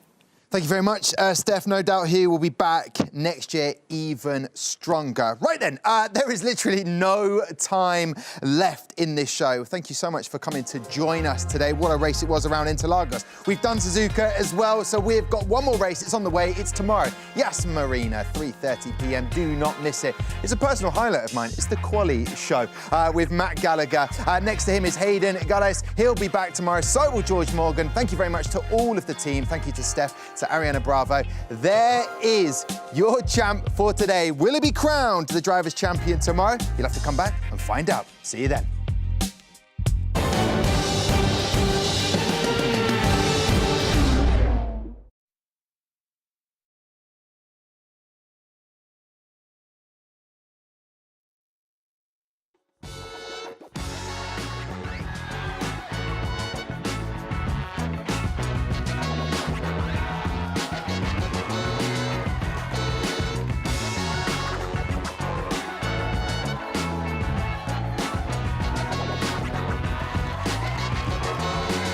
Thank you very much, Steph. No doubt he will be back next year even stronger. Right then, there is literally no time left in this show. Thank you so much for coming to join us today. What a race it was around Interlagos. We've done Suzuka as well, so we've got one more race. It's on the way. It's tomorrow. Yas Marina, 3:30 p.m. Do not miss it. It's a personal highlight of mine. It's the Quali show with Matt Gallagher. Next to him is Hayden Gales. He'll be back tomorrow. So will George Morgan. Thank you very much to all of the team. Thank you to Steph, to Ariana Bravo. There is your champ for today. Will he be crowned the Drivers' Champion tomorrow? You'll have to come back and find out. See you then.